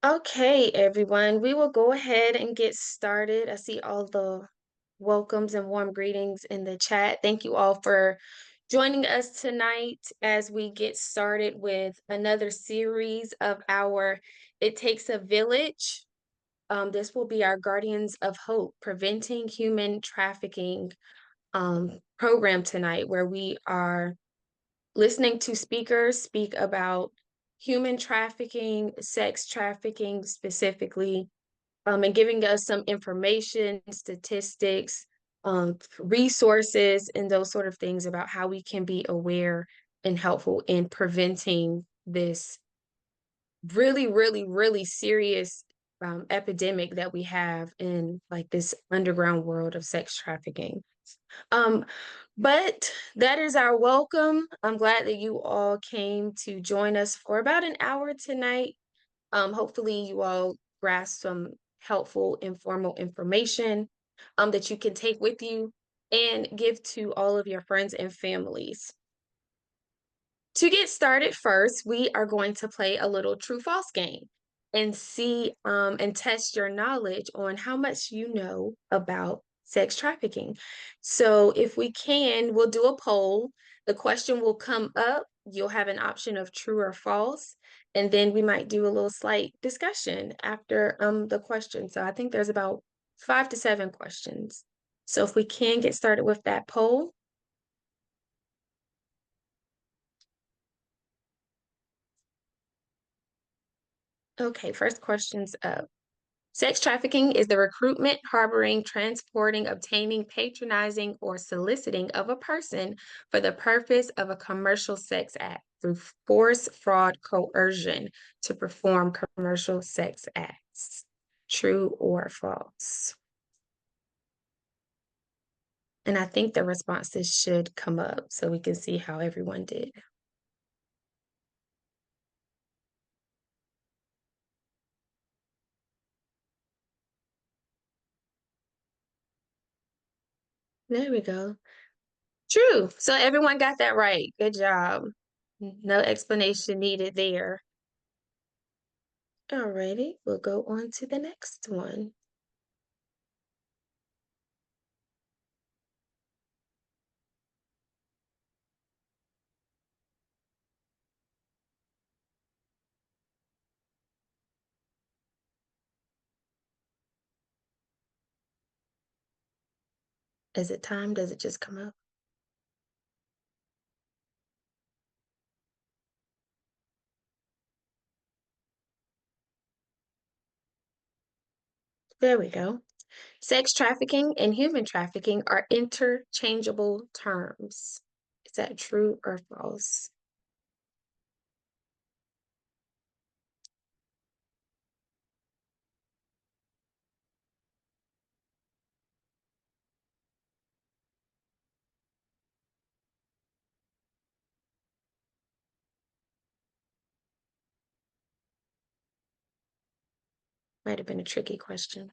Okay, everyone, we will go ahead and get started. I see all the welcomes and warm greetings in the chat. Thank you all for joining us tonight as we get started with another series of our It Takes a Village. This will be our Guardians of Hope, Preventing Human Trafficking program tonight, where we are listening to speakers speak about human trafficking, sex trafficking specifically, and giving us some information, statistics, resources, and those sort of things about how we can be aware and helpful in preventing this really, really, really serious epidemic that we have in like this underground world of sex trafficking. Um, but that is our welcome. I'm glad that you all came to join us for about an hour tonight. Hopefully you all grasp some helpful, informal information that you can take with you and give to all of your friends and families. To get started first, we are going to play a little true false game and see and test your knowledge on how much you know about sex trafficking. So if we can, we'll do a poll. The question will come up. You'll have an option of true or false, and then we might do a little slight discussion after the question. So I think there's about 5 to 7 questions. So if we can get started with that poll. Okay, first question's up. Sex trafficking is the recruitment, harboring, transporting, obtaining, patronizing, or soliciting of a person for the purpose of a commercial sex act through force, fraud, coercion to perform commercial sex acts. True or false? And I think the responses should come up so we can see how everyone did. There we go. True. So everyone got that right. Good job. No explanation needed there. Alrighty, we'll go on to the next one. Is it time? Does it just come up? There we go. Sex trafficking and human trafficking are interchangeable terms. Is that true or false? Might have been a tricky question.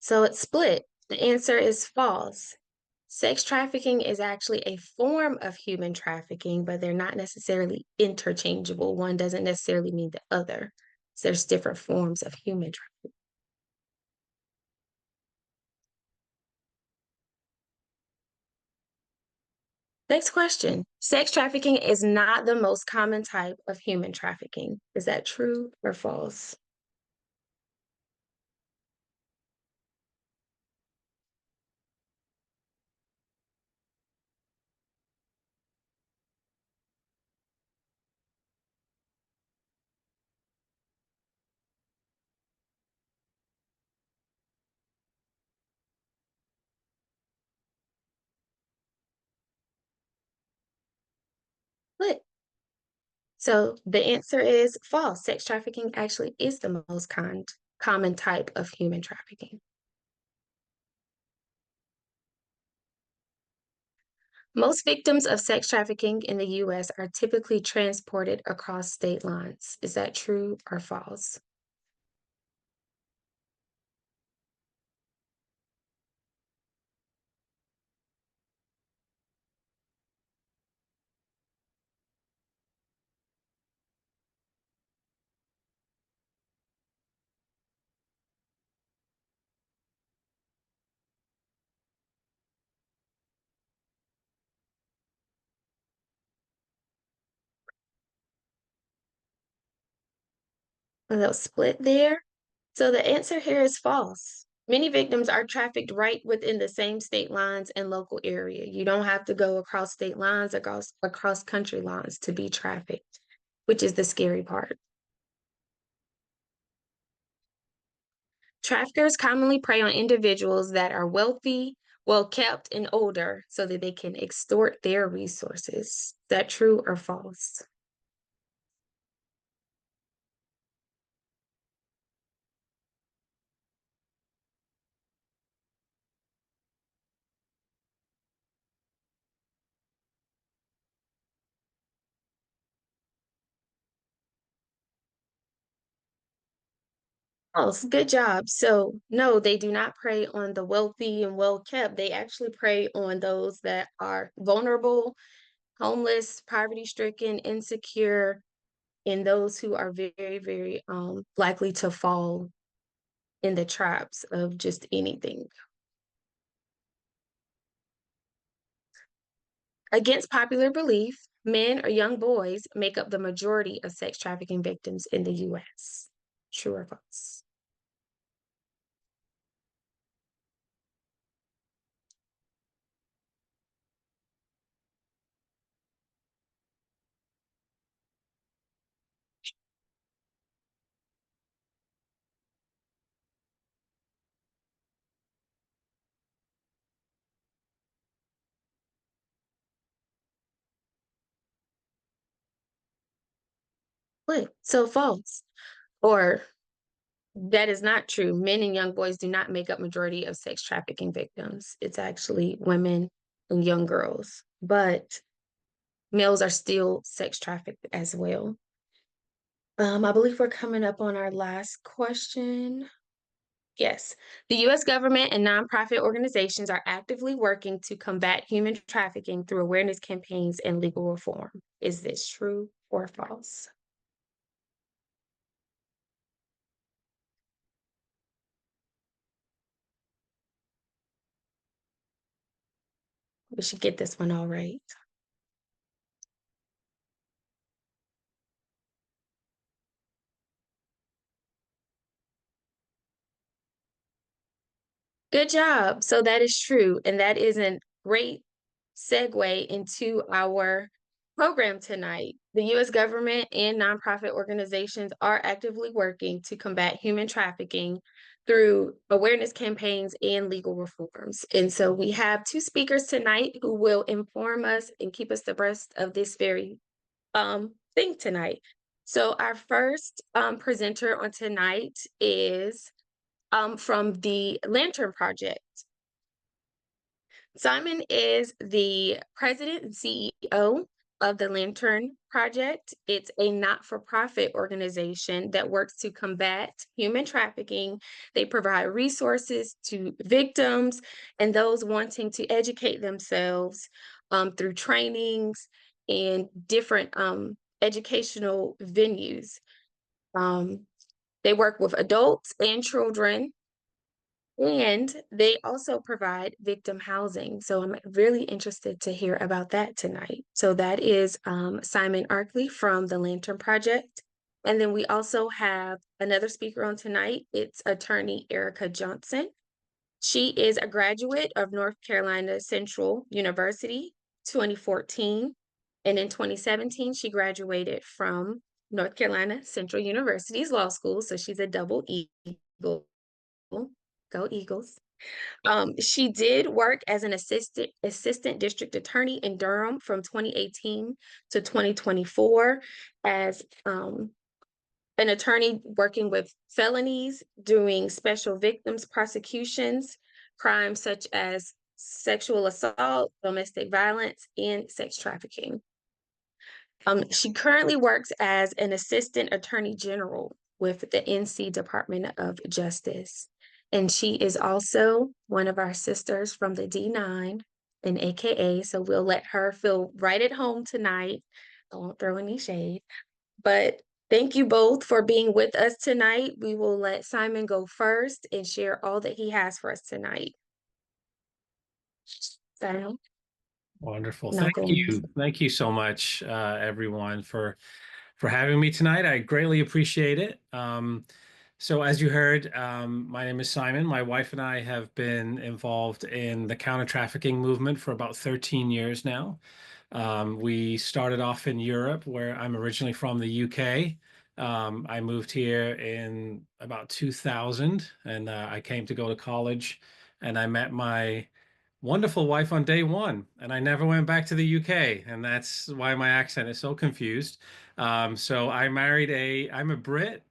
So it's split. The answer is false. Sex trafficking is actually a form of human trafficking, but they're not necessarily interchangeable. One doesn't necessarily mean the other. So there's different forms of human trafficking. Next question. Sex trafficking is not the most common type of human trafficking. Is that true or false? What? So the answer is false. Sex trafficking actually is the most common type of human trafficking. Most victims of sex trafficking in the US are typically transported across state lines. Is that true or false? A little split there. So the answer here is false. Many victims are trafficked right within the same state lines and local area. You don't have to go across state lines, across country lines to be trafficked, which is the scary part. Traffickers commonly prey on individuals that are wealthy, well kept, and older so that they can extort their resources. Is that true or false? Oh, good job. So, no, they do not prey on the wealthy and well kept. They actually prey on those that are vulnerable, homeless, poverty stricken, insecure, and those who are very, very likely to fall in the traps of just anything. Against popular belief, men or young boys make up the majority of sex trafficking victims in the US. True or false? What? So false. Or that is not true. Men and young boys do not make up majority of sex trafficking victims. It's actually women and young girls. But males are still sex trafficked as well. I believe we're coming up on our last question. Yes, the US government and nonprofit organizations are actively working to combat human trafficking through awareness campaigns and legal reform. Is this true or false? We should get this one all right. Good job. So that is true. And that is a great segue into our program tonight. The US government and nonprofit organizations are actively working to combat human trafficking through awareness campaigns and legal reforms. And so we have two speakers tonight who will inform us and keep us abreast of this very thing tonight. So our first presenter on tonight is from the Lantern Project. Simon is the president and CEO of the Lantern Project. It's a not for profit organization that works to combat human trafficking. They provide resources to victims and those wanting to educate themselves through trainings and different educational venues. Um, they work with adults and children, and they also provide victim housing. So I'm really interested to hear about that tonight. So that is Simon Arkley from the Lantern Project. And then we also have another speaker on tonight. It's attorney Erika Johnson. She is a graduate of North Carolina Central University 2014. And in 2017, she graduated from North Carolina Central University's law school. So she's a double eagle. Go Eagles. She did work as an assistant district attorney in Durham from 2018 to 2024 as an attorney working with felonies, doing special victims prosecutions, crimes such as sexual assault, domestic violence, and sex trafficking. She currently works as an assistant attorney general with the NC Department of Justice. And she is also one of our sisters from the D9 and AKA. So we'll let her feel right at home tonight. I won't throw any shade. But thank you both for being with us tonight. We will let Simon go first and share all that he has for us tonight. Simon? Wonderful. No, Thank go on. you. Thank you so much, everyone, for for having me tonight. I greatly appreciate it. So as you heard, my name is Simon. My wife and I have been involved in the counter trafficking movement for about 13 years now. We started off in Europe, where I'm originally from the UK. I moved here in about 2000, and I came to go to college, and I met my wonderful wife on day one, and I never went back to the UK, and that's why my accent is so confused. So I'm a Brit.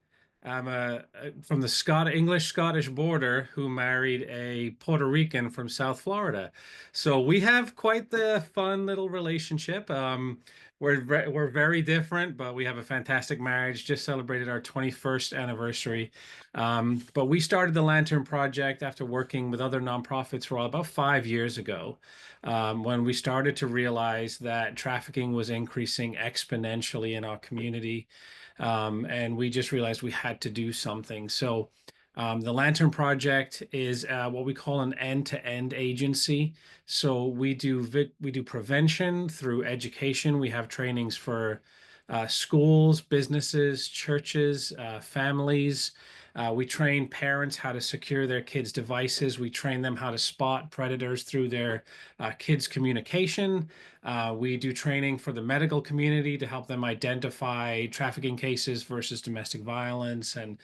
From the English-Scottish border who married a Puerto Rican from South Florida. So we have quite the fun little relationship. We're very different, but we have a fantastic marriage. Just celebrated our 21st anniversary. But we started the Lantern Project after working with other nonprofits for about 5 years ago, when we started to realize that trafficking was increasing exponentially in our community. And we just realized we had to do something. So the Lantern Project is what we call an end-to-end agency. So we do prevention through education. We have trainings for schools, businesses, churches, families. We train parents how to secure their kids' devices. We train them how to spot predators through their kids' communication. We do training for the medical community to help them identify trafficking cases versus domestic violence and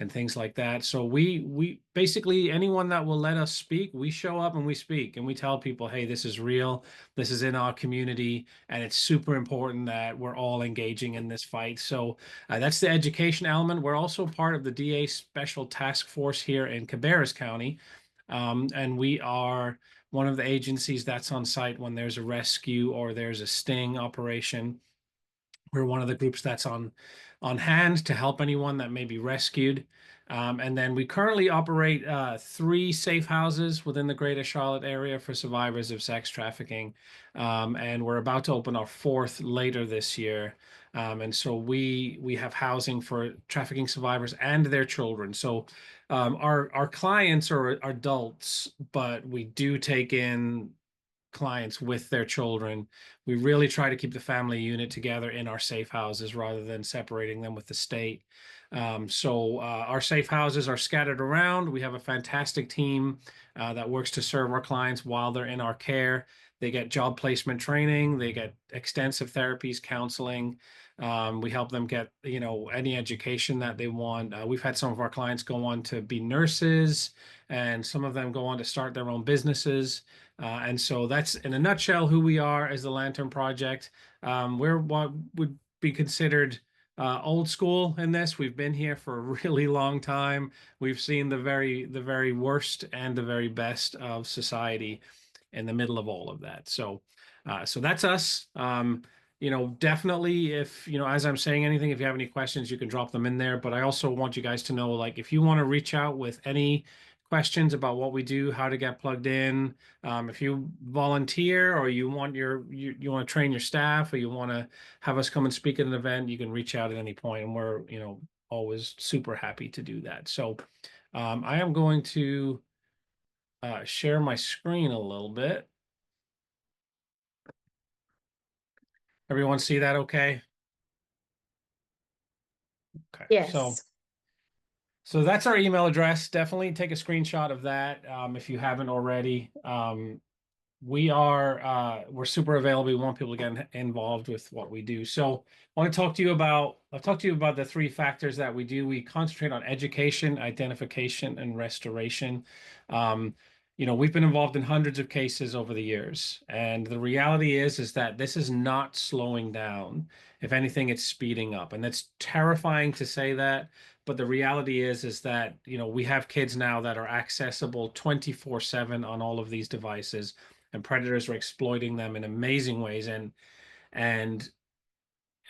things like that. So we basically anyone that will let us speak, we show up and we speak and we tell people, hey, this is real, this is in our community, and it's super important that we're all engaging in this fight. So that's the education element. We're also part of the DA Special Task Force here in Cabarrus County, and we are one of the agencies that's on site when there's a rescue or there's a sting operation. We're one of the groups that's on hand to help anyone that may be rescued. And then we currently operate three safe houses within the greater Charlotte area for survivors of sex trafficking. And we're about to open our fourth later this year. And so we have housing for trafficking survivors and their children. So our clients are adults, but we do take in clients with their children. We really try to keep the family unit together in our safe houses rather than separating them with the state. Our safe houses are scattered around. We have a fantastic team that works to serve our clients while they're in our care. They get job placement training, they get extensive therapies, counseling. We help them get, any education that they want. We've had some of our clients go on to be nurses, and some of them go on to start their own businesses. And so that's in a nutshell who we are as the Lantern Project. We're what would be considered old school in this. We've been here for a really long time. We've seen the very worst and the very best of society in the middle of all of that. So that's us. Definitely if, as I'm saying anything, if you have any questions, you can drop them in there. But I also want you guys to know, like, if you want to reach out with any questions about what we do, how to get plugged in, if you volunteer or you want you want to train your staff or you want to have us come and speak at an event, you can reach out at any point, and we're, always super happy to do that. So I am going to share my screen a little bit. Everyone see that okay? Okay. So Yes. so that's our email address. Definitely take a screenshot of that if you haven't already. We're super available. We want people to get involved with what we do. So I'll talk to you about the three factors that we do. We concentrate on education, identification, and restoration. Um, we've been involved in hundreds of cases over the years, and the reality is that this is not slowing down. If anything, it's speeding up, and it's terrifying to say that. But the reality is that, we have kids now that are accessible 24/7 on all of these devices, and predators are exploiting them in amazing ways. And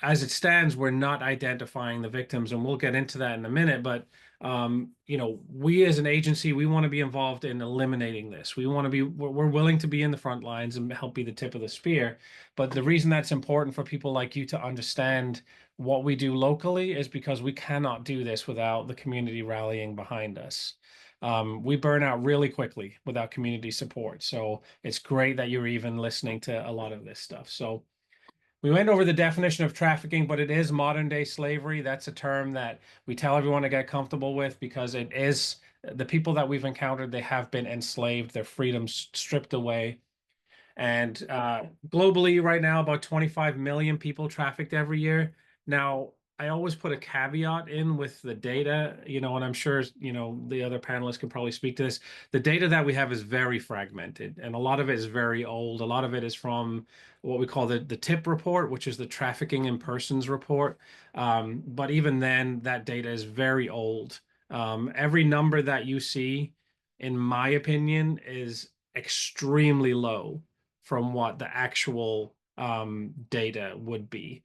as it stands, we're not identifying the victims, and we'll get into that in a minute. But we as an agency, we want to be involved in eliminating this. We're willing to be in the front lines and help be the tip of the spear. But the reason that's important for people like you to understand what we do locally is because we cannot do this without the community rallying behind us. We burn out really quickly without community support. So it's great that you're even listening to a lot of this stuff. So we went over the definition of trafficking, but it is modern day slavery. That's a term that we tell everyone to get comfortable with because it is the people that we've encountered, they have been enslaved, their freedoms stripped away. And globally, right now, about 25 million people trafficked every year. Now, I always put a caveat in with the data, and I'm sure, the other panelists can probably speak to this. The data that we have is very fragmented, and a lot of it is very old. A lot of it is from what we call the TIP report, which is the Trafficking in Persons report. But even then, that data is very old. Every number that you see, in my opinion, is extremely low from what the actual data would be.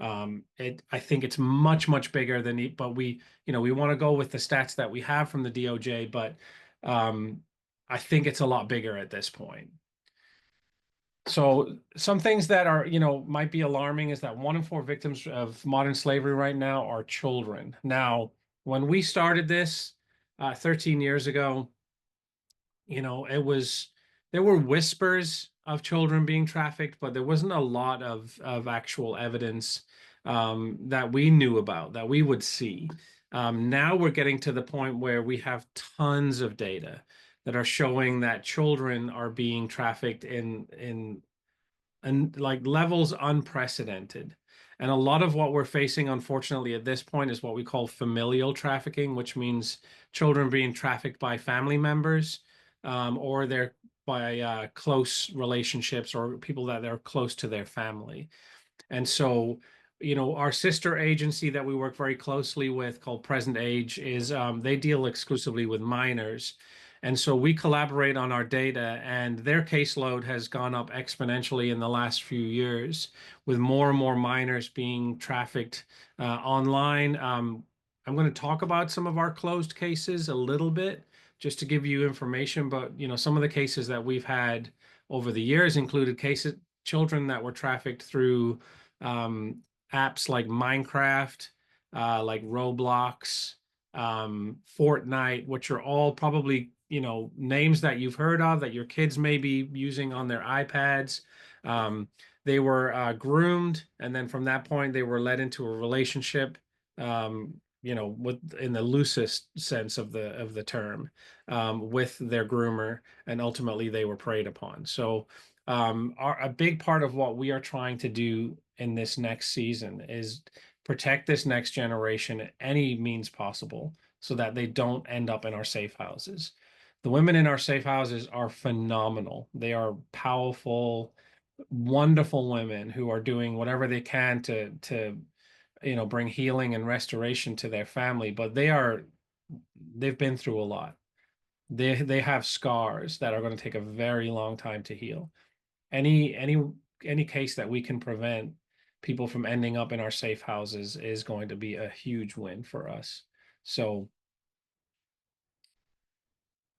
I think it's much, much bigger than, but we want to go with the stats that we have from the DOJ, but I think it's a lot bigger at this point. So some things that are, might be alarming is that 1 in 4 victims of modern slavery right now are children. Now, when we started this 13 years ago, it was there were whispers of children being trafficked, but there wasn't a lot of actual evidence that we knew about that we would see. Now we're getting to the point where we have tons of data that are showing that children are being trafficked in and like levels unprecedented. And a lot of what we're facing, unfortunately, at this point is what we call familial trafficking, which means children being trafficked by family members, or they're by close relationships or people that are close to their family. And so, our sister agency that we work very closely with called Present Age is they deal exclusively with minors. And so we collaborate on our data, and their caseload has gone up exponentially in the last few years with more and more minors being trafficked online. I'm going to talk about some of our closed cases a little bit just to give you information, but some of the cases that we've had over the years included cases children that were trafficked through apps like Minecraft, like Roblox, Fortnite, which are all probably, names that you've heard of that your kids may be using on their iPads. They were groomed, and then from that point, they were led into a relationship, with in the loosest sense of the term, with their groomer, and ultimately they were preyed upon. So a big part of what we are trying to do in this next season is protect this next generation at any means possible so that they don't end up in our safe houses. The women in our safe houses are phenomenal. They are powerful, wonderful women who are doing whatever they can to bring healing and restoration to their family, but they've been through a lot. They have scars that are going to take a very long time to heal. Any case that we can prevent people from ending up in our safe houses is going to be a huge win for us. So,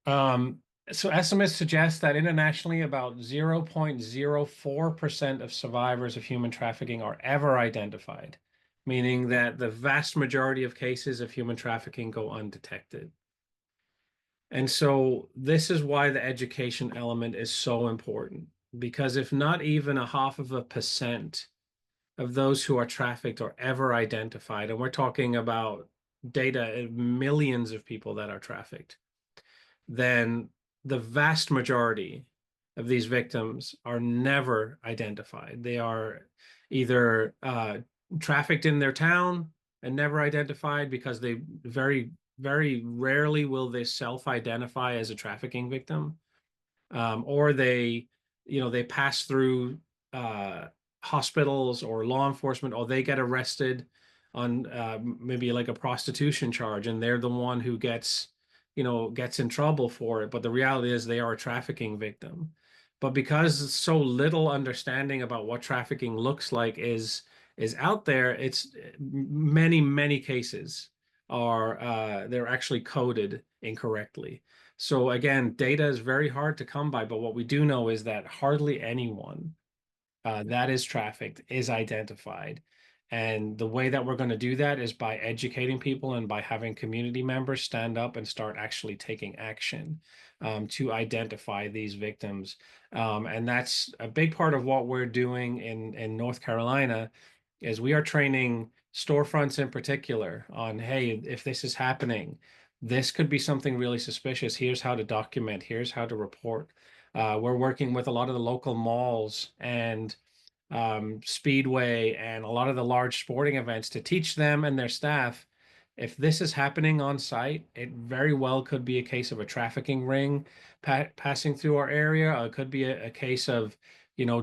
um, so estimates suggest that internationally, about 0.04% of survivors of human trafficking are ever identified, meaning that the vast majority of cases of human trafficking go undetected. And so this is why the education element is so important, because if not even 0.5% of those who are trafficked are ever identified, and we're talking about data of millions of people that are trafficked, then the vast majority of these victims are never identified. They are either trafficked in their town and never identified because they very, very rarely will they self-identify as a trafficking victim, or they pass through uh, hospitals or law enforcement, or they get arrested on maybe like a prostitution charge, and they're the one who gets in trouble for it. But the reality is they are a trafficking victim. But because so little understanding about what trafficking looks like is out there, it's many, many cases are they're actually coded incorrectly. So again, data is very hard to come by, but what we do know is that hardly anyone that is trafficked is identified. And the way that we're going to do that is by educating people and by having community members stand up and start actually taking action to identify these victims. And that's a big part of what we're doing in North Carolina is we are training storefronts in particular on, hey, if this is happening, this could be something really suspicious. Here's how to document. Here's how to report. We're working with a lot of the local malls and Speedway and a lot of the large sporting events to teach them and their staff if this is happening on site, it very well could be a case of a trafficking ring passing through our area. It could be a case of,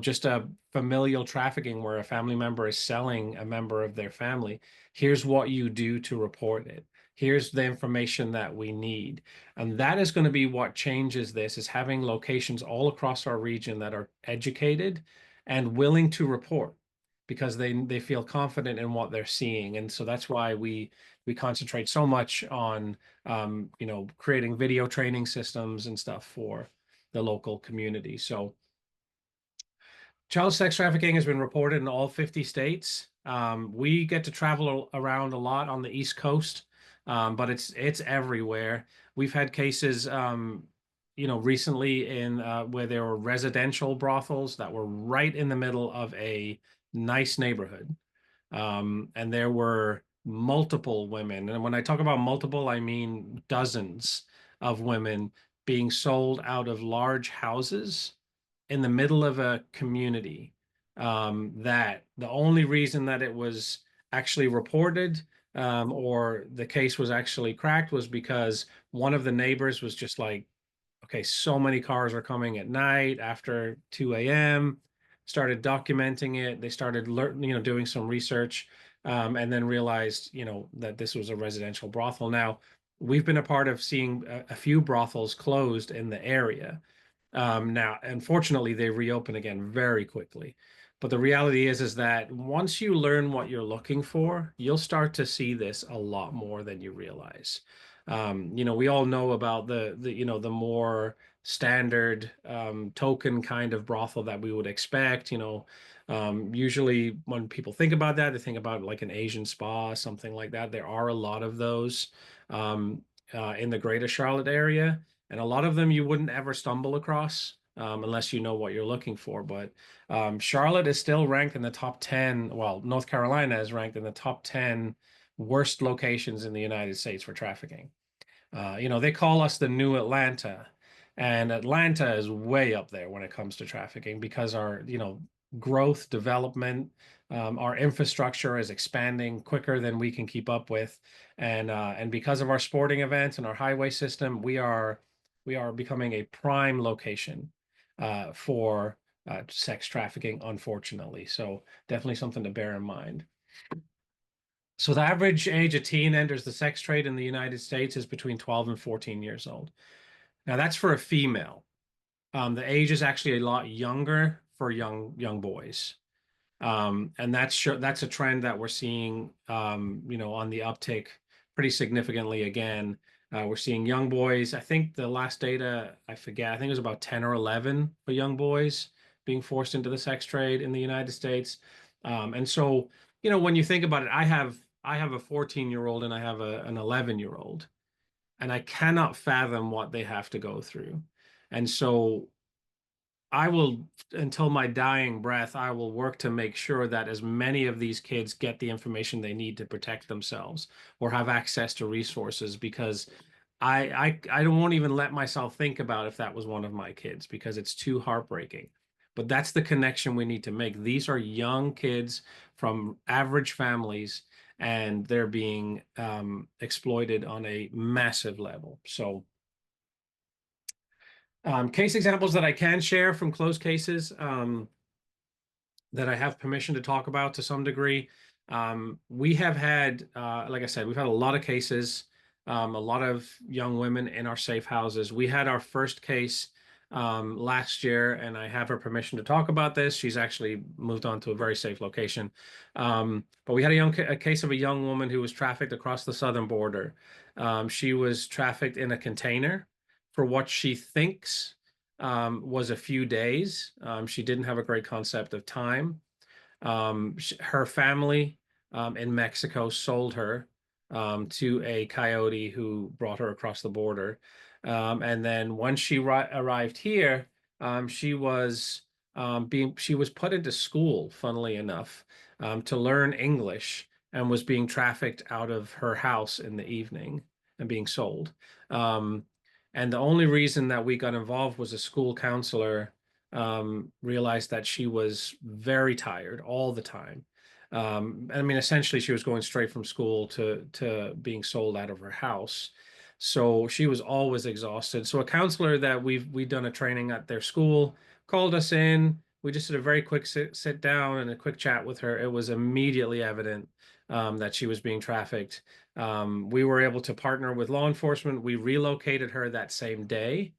just a familial trafficking where a family member is selling a member of their family. Here's what you do to report it. Here's the information that we need. And that is going to be what changes this, is having locations all across our region that are educated and willing to report because they feel confident in what they're seeing. And so that's why we concentrate so much on creating video training systems and stuff for the local community. So child sex trafficking has been reported in all 50 states. We get to travel around a lot on the East Coast, but it's everywhere. We've had cases, recently in where there were residential brothels that were right in the middle of a nice neighborhood. And there were multiple women. And when I talk about multiple, I mean dozens of women being sold out of large houses in the middle of a community. That the only reason that it was actually reported or the case was actually cracked was because one of the neighbors was just like, okay, so many cars are coming at night after 2 a.m. Started documenting it. They started doing some research, and then realized, that this was a residential brothel. Now, we've been a part of seeing a few brothels closed in the area. Now, unfortunately, they reopen again very quickly. But the reality is that once you learn what you're looking for, you'll start to see this a lot more than you realize. We all know about the more standard token kind of brothel that we would expect. Usually when people think about that, they think about like an Asian spa, something like that. There are a lot of those in the greater Charlotte area. And a lot of them you wouldn't ever stumble across unless you know what you're looking for. But Charlotte is still ranked in the top 10. Well, North Carolina is ranked in the top 10 worst locations in the United States for trafficking. They call us the new Atlanta, and Atlanta is way up there when it comes to trafficking because our, growth, development, our infrastructure is expanding quicker than we can keep up with, and because of our sporting events and our highway system, we are becoming a prime location for sex trafficking, unfortunately. So definitely something to bear in mind. So the average age a teen enters the sex trade in the United States is between 12 and 14 years old. Now that's for a female. The age is actually a lot younger for young boys. And that's a trend that we're seeing, on the uptick pretty significantly again. We're seeing young boys. I think the last data, I forget, I think it was about 10 or 11 for young boys being forced into the sex trade in the United States. And so, when you think about it, I have a 14-year-old and I have an 11-year-old, and I cannot fathom what they have to go through. And so I will, until my dying breath, I will work to make sure that as many of these kids get the information they need to protect themselves or have access to resources because I won't even let myself think about if that was one of my kids because it's too heartbreaking. But that's the connection we need to make. These are young kids from average families, and they're being exploited on a massive level. So case examples that I can share from closed cases that I have permission to talk about to some degree. We have had, like I said, we've had a lot of cases, a lot of young women in our safe houses. We had our first case last year, and I have her permission to talk about this. She's actually moved on to a very safe location. But we had a case of a young woman who was trafficked across the southern border. She was trafficked in a container for what she thinks was a few days. She didn't have a great concept of time. Her family in Mexico sold her to a coyote who brought her across the border. And then once she arrived here, she was put into school, funnily enough, to learn English, and was being trafficked out of her house in the evening and being sold. Um, and the only reason that we got involved was a school counselor realized that she was very tired all the time. I mean, essentially, she was going straight from school to being sold out of her house. So she was always exhausted. So a counselor that we've done a training at their school called us in. We just did a very quick sit down and a quick chat with her. It was immediately evident that she was being trafficked. We were able to partner with law enforcement. We relocated her that same day.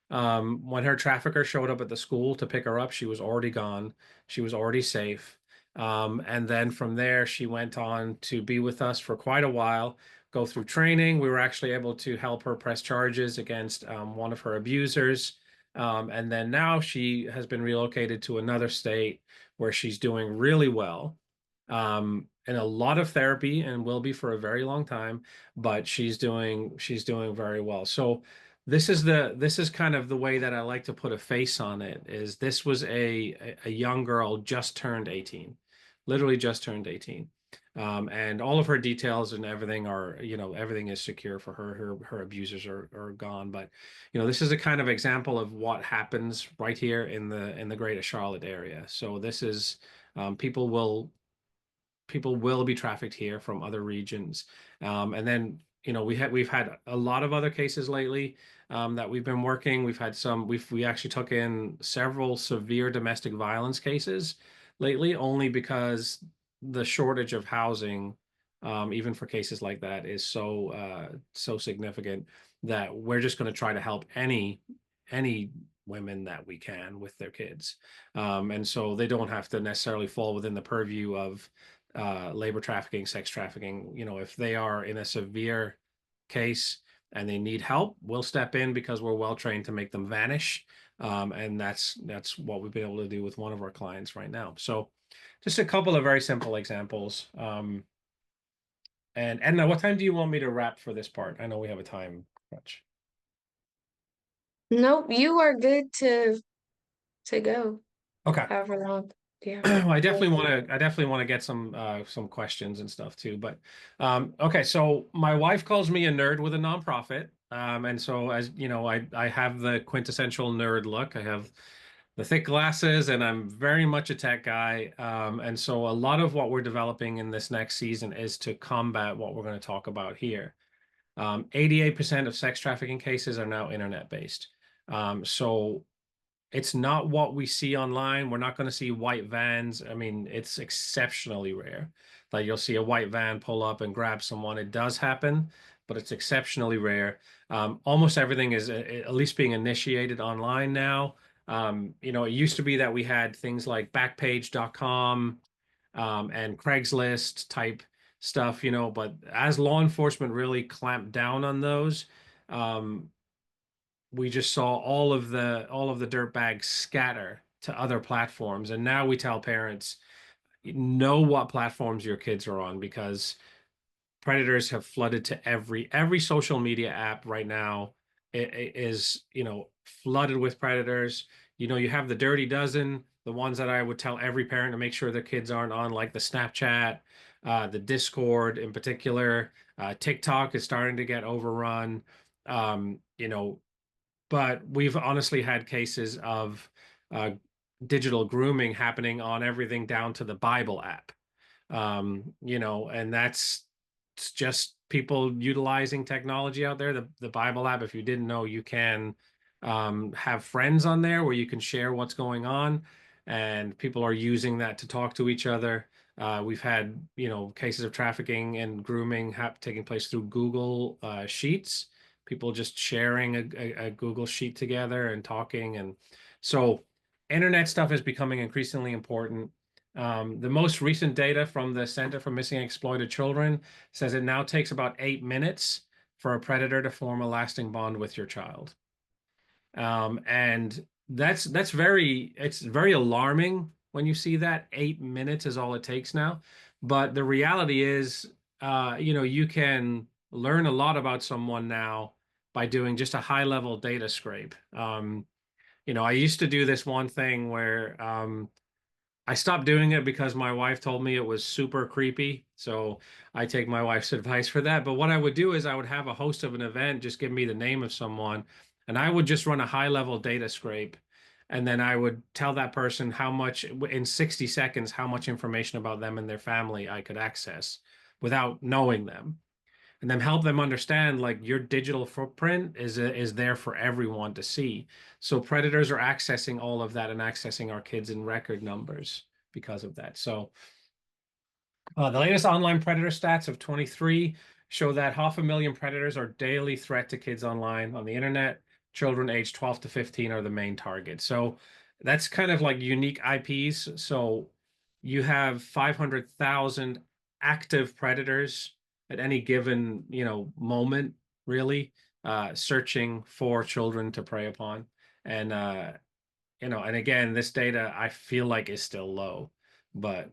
When her trafficker showed up at the school to pick her up, she was already gone. She was already safe. And then from there, she went on to be with us for quite a while, go through training. We were actually able to help her press charges against one of her abusers. And then now she has been relocated to another state where she's doing really well. And a lot of therapy and will be for a very long time, but she's doing very well. So this is kind of the way that I like to put a face on it, is this was a young girl just turned 18, literally just turned 18. And all of her details and everything are, everything is secure for her. Her abusers are gone. But, this is a kind of example of what happens right here in the greater Charlotte area. So this is people will be trafficked here from other regions. And then, we've had a lot of other cases lately that we've been working. We actually took in several severe domestic violence cases lately, only because the shortage of housing, even for cases like that, is so significant that we're just going to try to help any women that we can with their kids. And so they don't have to necessarily fall within the purview of labor trafficking, sex trafficking. If they are in a severe case and they need help, we'll step in because we're well trained to make them vanish. And that's what we've been able to do with one of our clients right now. So just a couple of very simple examples. And Edna, what time do you want me to wrap for this part? I know we have a time crunch. Nope, you are good to go. Okay. However long. Yeah. I definitely Thank want you. to I definitely want to get some questions and stuff too. But okay, so my wife calls me a nerd with a nonprofit. And so, as you know, I have the quintessential nerd look. I have the thick glasses and I'm very much a tech guy. And so a lot of what we're developing in this next season is to combat what we're going to talk about here. 88% of sex trafficking cases are now internet based. So it's not what we see online. We're not going to see white vans. I mean, it's exceptionally rare that you'll see a white van pull up and grab someone. It does happen, but it's exceptionally rare. Almost everything is at least being initiated online now. It used to be that we had things like Backpage.com and Craigslist type stuff, but as law enforcement really clamped down on those, um, we just saw all of the dirt bags scatter to other platforms. And now we tell parents, know what platforms your kids are on, because predators have flooded to every social media app right now. It is, flooded with predators. You have the dirty dozen, the ones that I would tell every parent to make sure their kids aren't on, like the Snapchat, the Discord in particular. TikTok is starting to get overrun. Um, you know, but we've honestly had cases of uh, digital grooming happening on everything down to the Bible app. And that's it's just people utilizing technology out there. The Bible app, if you didn't know, you can have friends on there where you can share what's going on, and people are using that to talk to each other. We've had, cases of trafficking and grooming taking place through Google Sheets, people just sharing a Google Sheet together and talking. And so internet stuff is becoming increasingly important. The most recent data from the Center for Missing and Exploited Children says it now takes about 8 minutes for a predator to form a lasting bond with your child. And it's very alarming when you see that 8 minutes is all it takes now. But the reality is, you can learn a lot about someone now by doing just a high level data scrape. I used to do this one thing where I stopped doing it because my wife told me it was super creepy. So I take my wife's advice for that. But what I would do is I would have a host of an event just give me the name of someone, and I would just run a high level data scrape. And then I would tell that person how much, in 60 seconds, how much information about them and their family I could access without knowing them, and then help them understand like your digital footprint is there for everyone to see. So predators are accessing all of that and accessing our kids in record numbers because of that. So the latest online predator stats of 23 show that 500,000 predators are daily threat to kids online on the internet. Children aged 12 to 15 are the main target. So that's kind of like unique IPs. So you have 500,000 active predators at any given, moment, really, searching for children to prey upon. And and again, this data I feel like is still low, but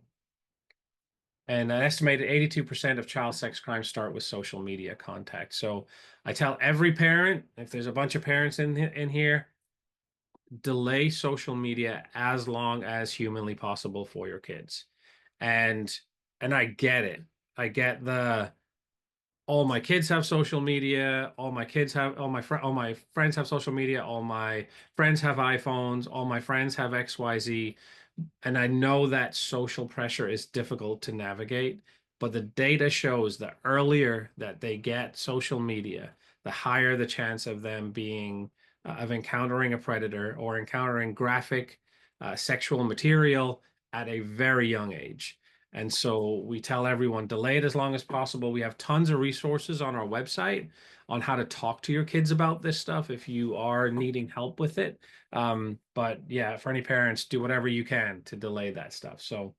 and an estimated 82% of child sex crimes start with social media contact. So I tell every parent, if there's a bunch of parents in here, delay social media as long as humanly possible for your kids. And and I get it. I get the all my kids have social media, all my friends have social media, all my friends have iPhones, all my friends have XYZ. And I know that social pressure is difficult to navigate, but the data shows the earlier that they get social media, the higher the chance of them of encountering a predator or encountering graphic sexual material at a very young age. And so we tell everyone delay it as long as possible. We have tons of resources on our website on how to talk to your kids about this stuff if you are needing help with it. But yeah, for any parents, do whatever you can to delay that stuff. So,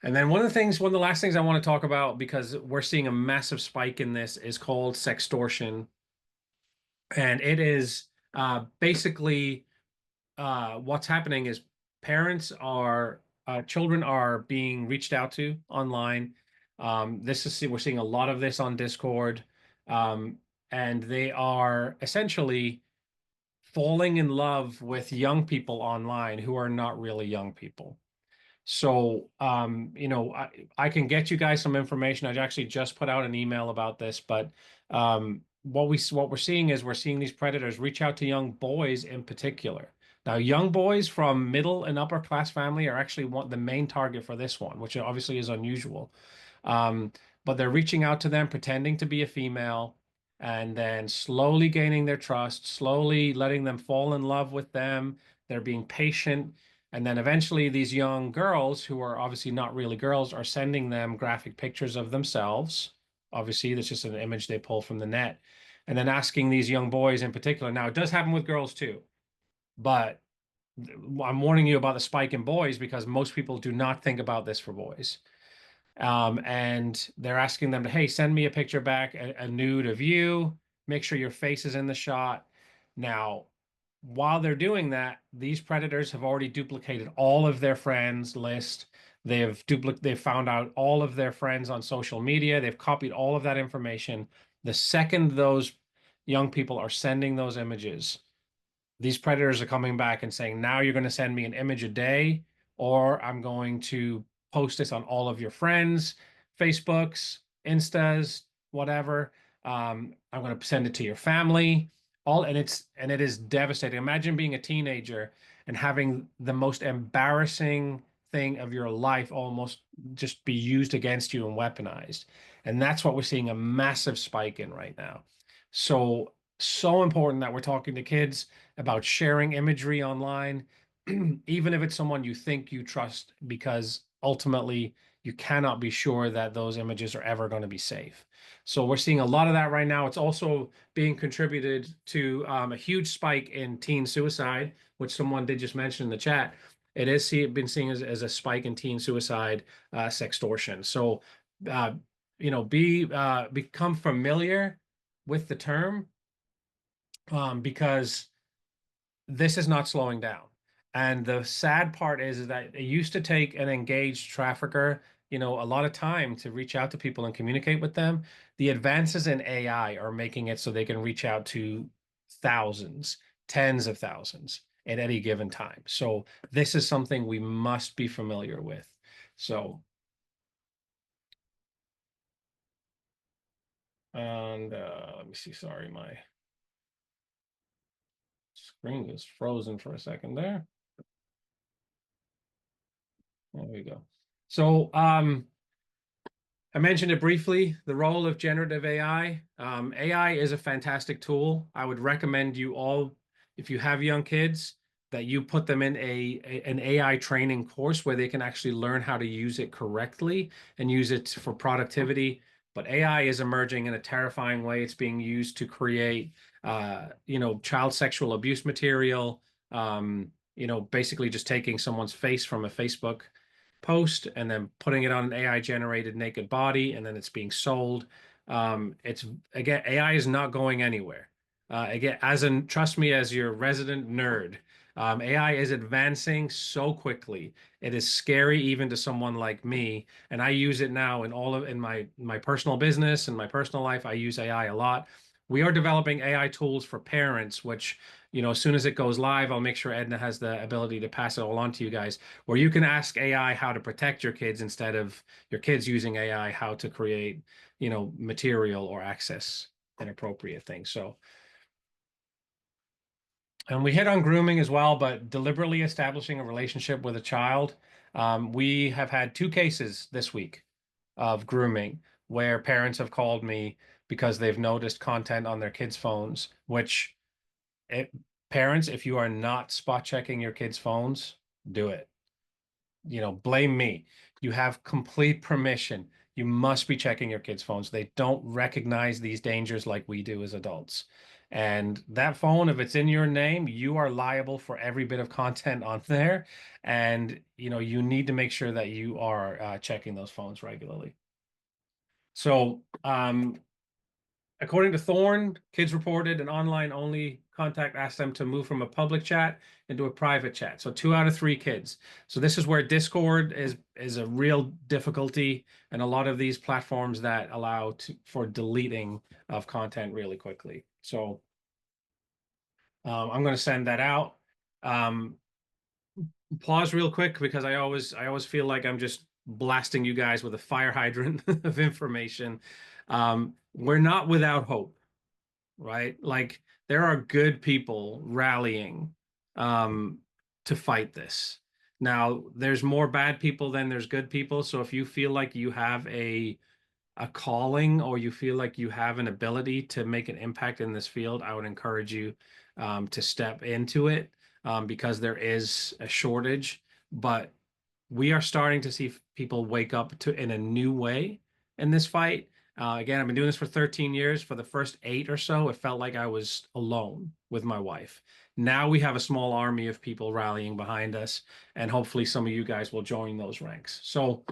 and then one of the last things I want to talk about, because we're seeing a massive spike in this, is called sextortion. And it is basically what's happening is children are being reached out to online. We're seeing a lot of this on Discord. Um, and they are essentially falling in love with young people online who are not really young people. So, I can get you guys some information. I actually just put out an email about this, but what we're seeing is we're seeing these predators reach out to young boys in particular. Now, young boys from middle and upper class family are actually the main target for this one, which obviously is unusual. Um, but they're reaching out to them, pretending to be a female, and then slowly gaining their trust, slowly letting them fall in love with them. They're being patient. And then eventually, these young girls, who are obviously not really girls, are sending them graphic pictures of themselves. Obviously, that's just an image they pull from the net. And then asking these young boys in particular. Now, it does happen with girls too, but I'm warning you about the spike in boys because most people do not think about this for boys. And they're asking them to, hey, send me a picture back, a nude of you, make sure your face is in the shot. Now, while they're doing that, these predators have already duplicated all of their friends list. They've found out all of their friends on social media. They've copied all of that information. The second those young people are sending those images, these predators are coming back and saying, now you're going to send me an image a day, or I'm going to post this on all of your friends, Facebooks, Instas, whatever. I'm going to send it to your family. And it is devastating. Imagine being a teenager and having the most embarrassing thing of your life almost just be used against you and weaponized. And that's what we're seeing a massive spike in right now. So important that we're talking to kids about sharing imagery online, even if it's someone you think you trust, because ultimately you cannot be sure that those images are ever going to be safe. So we're seeing a lot of that right now. It's also being contributed to a huge spike in teen suicide, which someone did just mention in the chat. It is been seen as a spike in teen suicide, sextortion. So, uh, become familiar with the term, because this is not slowing down. And the sad part is that it used to take an engaged trafficker a lot of time to reach out to people and communicate with them. The advances in AI are making it so they can reach out to thousands, tens of thousands at any given time. So this is something we must be familiar with. So, and let me see, sorry, my screen was frozen for a second there. There we go. So, I mentioned it briefly, the role of generative AI. AI is a fantastic tool. I would recommend you all, if you have young kids, that you put them in an AI training course where they can actually learn how to use it correctly and use it for productivity. But AI is emerging in a terrifying way. It's being used to create, child sexual abuse material. Basically just taking someone's face from a Facebook post and then putting it on an AI generated naked body, and then it's being sold. It's again, AI is not going anywhere. Again, trust me, as your resident nerd, AI is advancing so quickly. It is scary even to someone like me, and I use it now in my personal business and my personal life. I use AI a lot. We are developing AI tools for parents, which, as soon as it goes live, I'll make sure Edna has the ability to pass it all on to you guys, where you can ask AI how to protect your kids instead of your kids using AI how to create, material or access inappropriate things. So, and we hit on grooming as well, but deliberately establishing a relationship with a child. We have had two cases this week of grooming where parents have called me because they've noticed content on their kids' phones, which it, parents, if you are not spot checking your kids' phones, do it. Blame me. You have complete permission. You must be checking your kids' phones. They don't recognize these dangers like we do as adults. And that phone, if it's in your name, you are liable for every bit of content on there. And, you need to make sure that you are checking those phones regularly. So, according to Thorne, kids reported an online only contact asked them to move from a public chat into a private chat. So 2 out of 3 kids. So this is where Discord is a real difficulty, and a lot of these platforms that allow for deleting of content really quickly. So I'm going to send that out. Um, Pause real quick because I always feel like I'm just blasting you guys with a fire hydrant of information. We're not without hope, right? Like there are good people rallying um, to fight this. Now, there's more bad people than there's good people. So if you feel like you have a calling or you feel like you have an ability to make an impact in this field, I would encourage you to step into it because there is a shortage. But we are starting to see people wake up to in a new way in this fight. Again, I've been doing this for 13 years. For the first 8 or so, it felt like I was alone with my wife. Now we have a small army of people rallying behind us, and hopefully some of you guys will join those ranks. So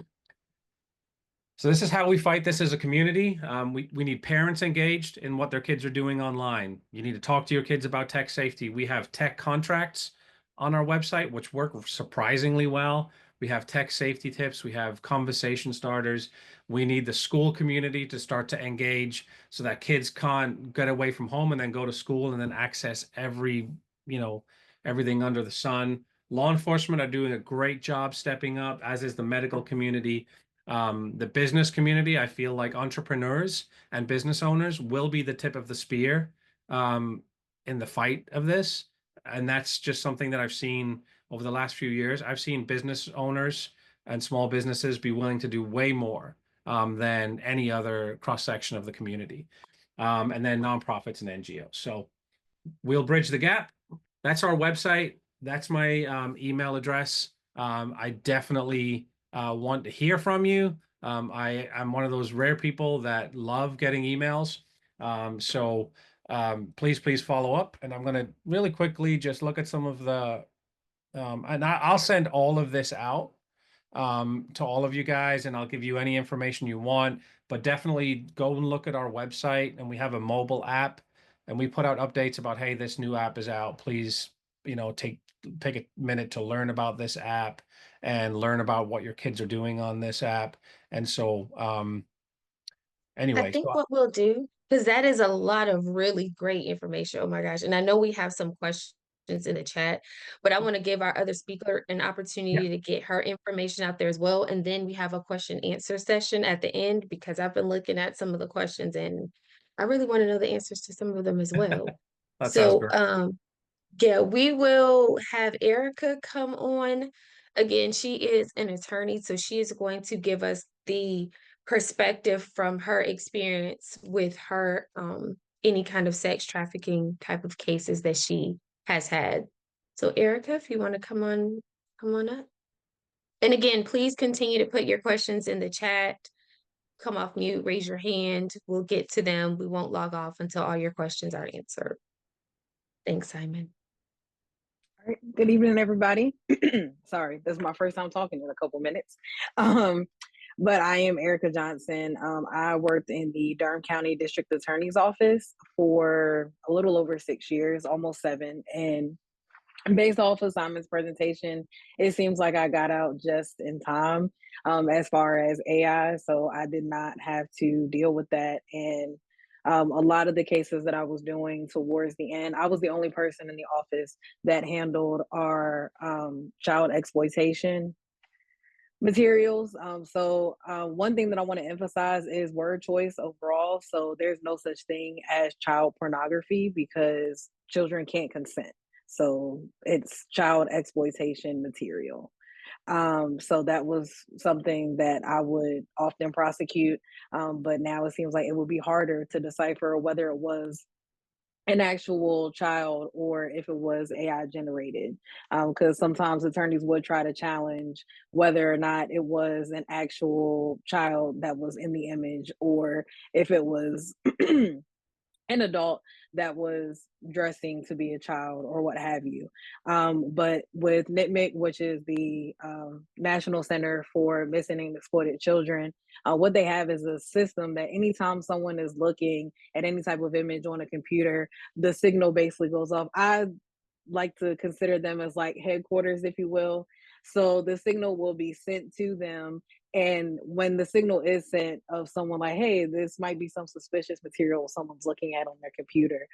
this is how we fight this as a community. We need parents engaged in what their kids are doing online. You need to talk to your kids about tech safety. We have tech contracts on our website, which work surprisingly well. We have tech safety tips. We have conversation starters. We need the school community to start to engage so that kids can't get away from home and then go to school and then access everything under the sun. Law enforcement are doing a great job stepping up, as is the medical community. The business community, I feel like entrepreneurs and business owners will be the tip of the spear um, in the fight of this. And that's just something that I've seen over the last few years. I've seen business owners and small businesses be willing to do way more than any other cross section of the community. And then nonprofits and NGOs. So we'll bridge the gap. That's our website. That's my email address. I definitely want to hear from you. I'm one of those rare people that love getting emails. Please follow up. And I'm going to really quickly just look at some of and I'll send all of this out to all of you guys, and I'll give you any information you want. But definitely go and look at our website, and we have a mobile app, and we put out updates about, hey, this new app is out. Please take a minute to learn about this app and learn about what your kids are doing on this app. And so, I anyway, think what we'll do, because that is a lot of really great information. Oh my gosh. And I know we have some questions in the chat, but I want to give our other speaker an yeah, opportunity to get her information out there as well. And then we have a question answer session at the end because I've been looking at some of the questions and I really want to know the answers to some of them as well. that sounds So, great. yeah, we will have Erica come on. Again, she is an attorney, so she is going to give us the perspective from her experience with her any kind of sex trafficking type of cases that she has had. So Erica, if you want to come on up. And again, please continue to put your questions in the chat. Come off mute, raise your hand. We'll get to them. We won't log off until all your questions are answered. Thanks, Simon. All right. Good evening, everybody. Sorry, this is my first time talking in a couple minutes. Um, but I am Erika Johnson. I worked in the Durham County District Attorney's Office for a little over 6 years, almost 7. And based off of Simon's presentation, it seems like I got out just in time as far as AI. So I did not have to deal with that. And a lot of the cases that I was doing towards the end, I was the only person in the office that handled our child exploitation materials. One thing that I want to emphasize is word choice overall. So there's no such thing as child pornography because children can't consent. So it's child exploitation material. So that was something that I would often prosecute. But now it seems like it would be harder to decipher whether it was an actual child or if it was AI generated. Because sometimes attorneys would try to challenge whether or not it was an actual child that was in the image or if it was an adult that was dressing to be a child or what have you. But with NITMIC, which is the National Center for Missing and Exploited Children, what they have is a system that anytime someone is looking at any type of image on a computer, the signal basically goes off. I like to consider them as like headquarters, if you will. So the signal will be sent to them. And when the signal is sent of someone like, hey, this might be some suspicious material someone's looking at on their computer,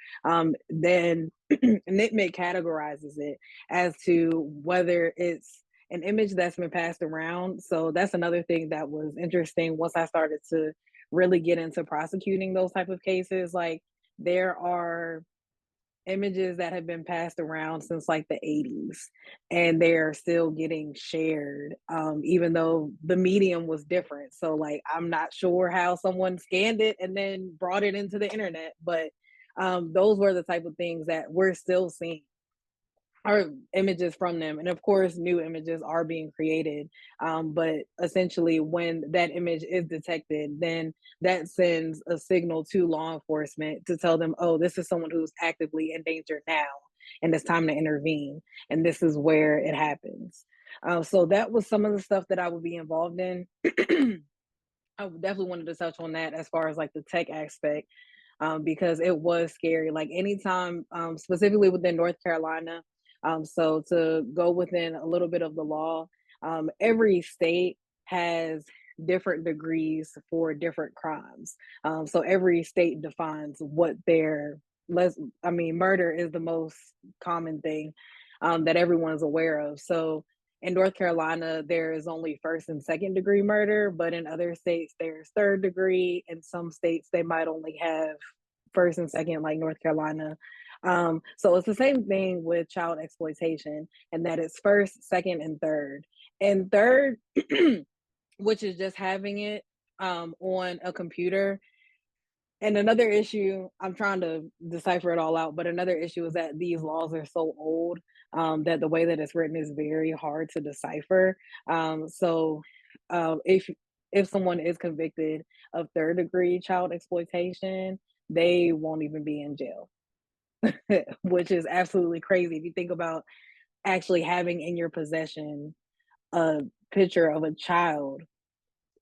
then NITMIC categorizes it as to whether it's an image that's been passed around. So that's another thing that was interesting once I started to really get into prosecuting those type of cases. Like there are images that have been passed around since like the 80s and they're still getting shared, even though the medium was different. So like I'm not sure how someone scanned it and then brought it into the internet, but those were the type of things that we're still seeing are images from them. And of course, new images are being created. But essentially, when that image is detected, then that sends a signal to law enforcement to tell them, oh, this is someone who's actively in danger now, and it's time to intervene. And this is where it happens. So that was some of the stuff that I would be involved in. I definitely wanted to touch on that as far as like the tech aspect, because it was scary. Like anytime, specifically within North Carolina, so to go within a little bit of the law, every state has different degrees for different crimes. So every state defines what their murder is the most common thing that everyone's aware of. So in North Carolina, there is only first and second degree murder, but in other states, there's third degree. In some states, they might only have first and second, like North Carolina. So it's the same thing with child exploitation, and that it's first, second, and third. And third, which is just having it on a computer. And another issue, I'm trying to decipher it all out, but another issue is that these laws are so old that the way that it's written is very hard to decipher. So if someone is convicted of third degree child exploitation, they won't even be in jail, which is absolutely crazy if you think about actually having in your possession a picture of a child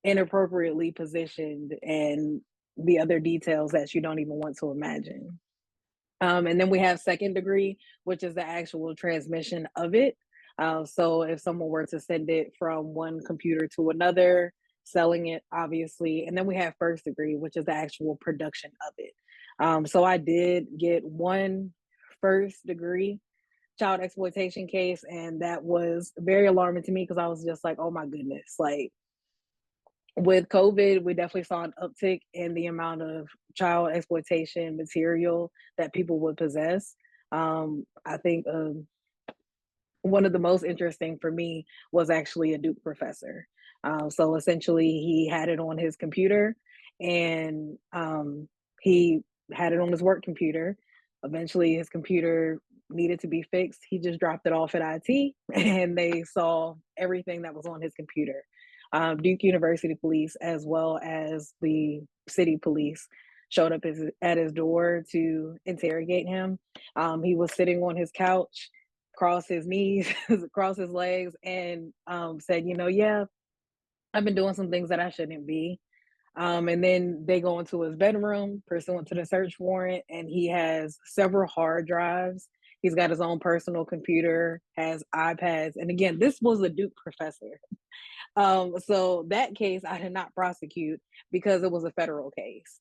inappropriately positioned and the other details that you don't even want to imagine. And then we have second degree, which is the actual transmission of it. So if someone were to send it from one computer to another, selling it, obviously. And then we have first degree, which is the actual production of it. So I did get one first degree child exploitation case, and that was very alarming to me because I was just like, oh my goodness, like with COVID, we definitely saw an uptick in the amount of child exploitation material that people would possess. I think one of the most interesting for me was actually a Duke professor. So essentially, he had it on his computer, and he had it on his work computer. Eventually, his computer needed to be fixed. He just dropped it off at IT, and they saw everything that was on his computer. Duke University police, as well as the city police, showed up at his door to interrogate him. He was sitting on his couch, crossed his knees, crossed his legs, and said, yeah, I've been doing some things that I shouldn't be. And then they go into his bedroom pursuant to the search warrant, and he has several hard drives. He's got his own personal computer, has iPads. And again, this was a Duke professor. So that case I did not prosecute because it was a federal case.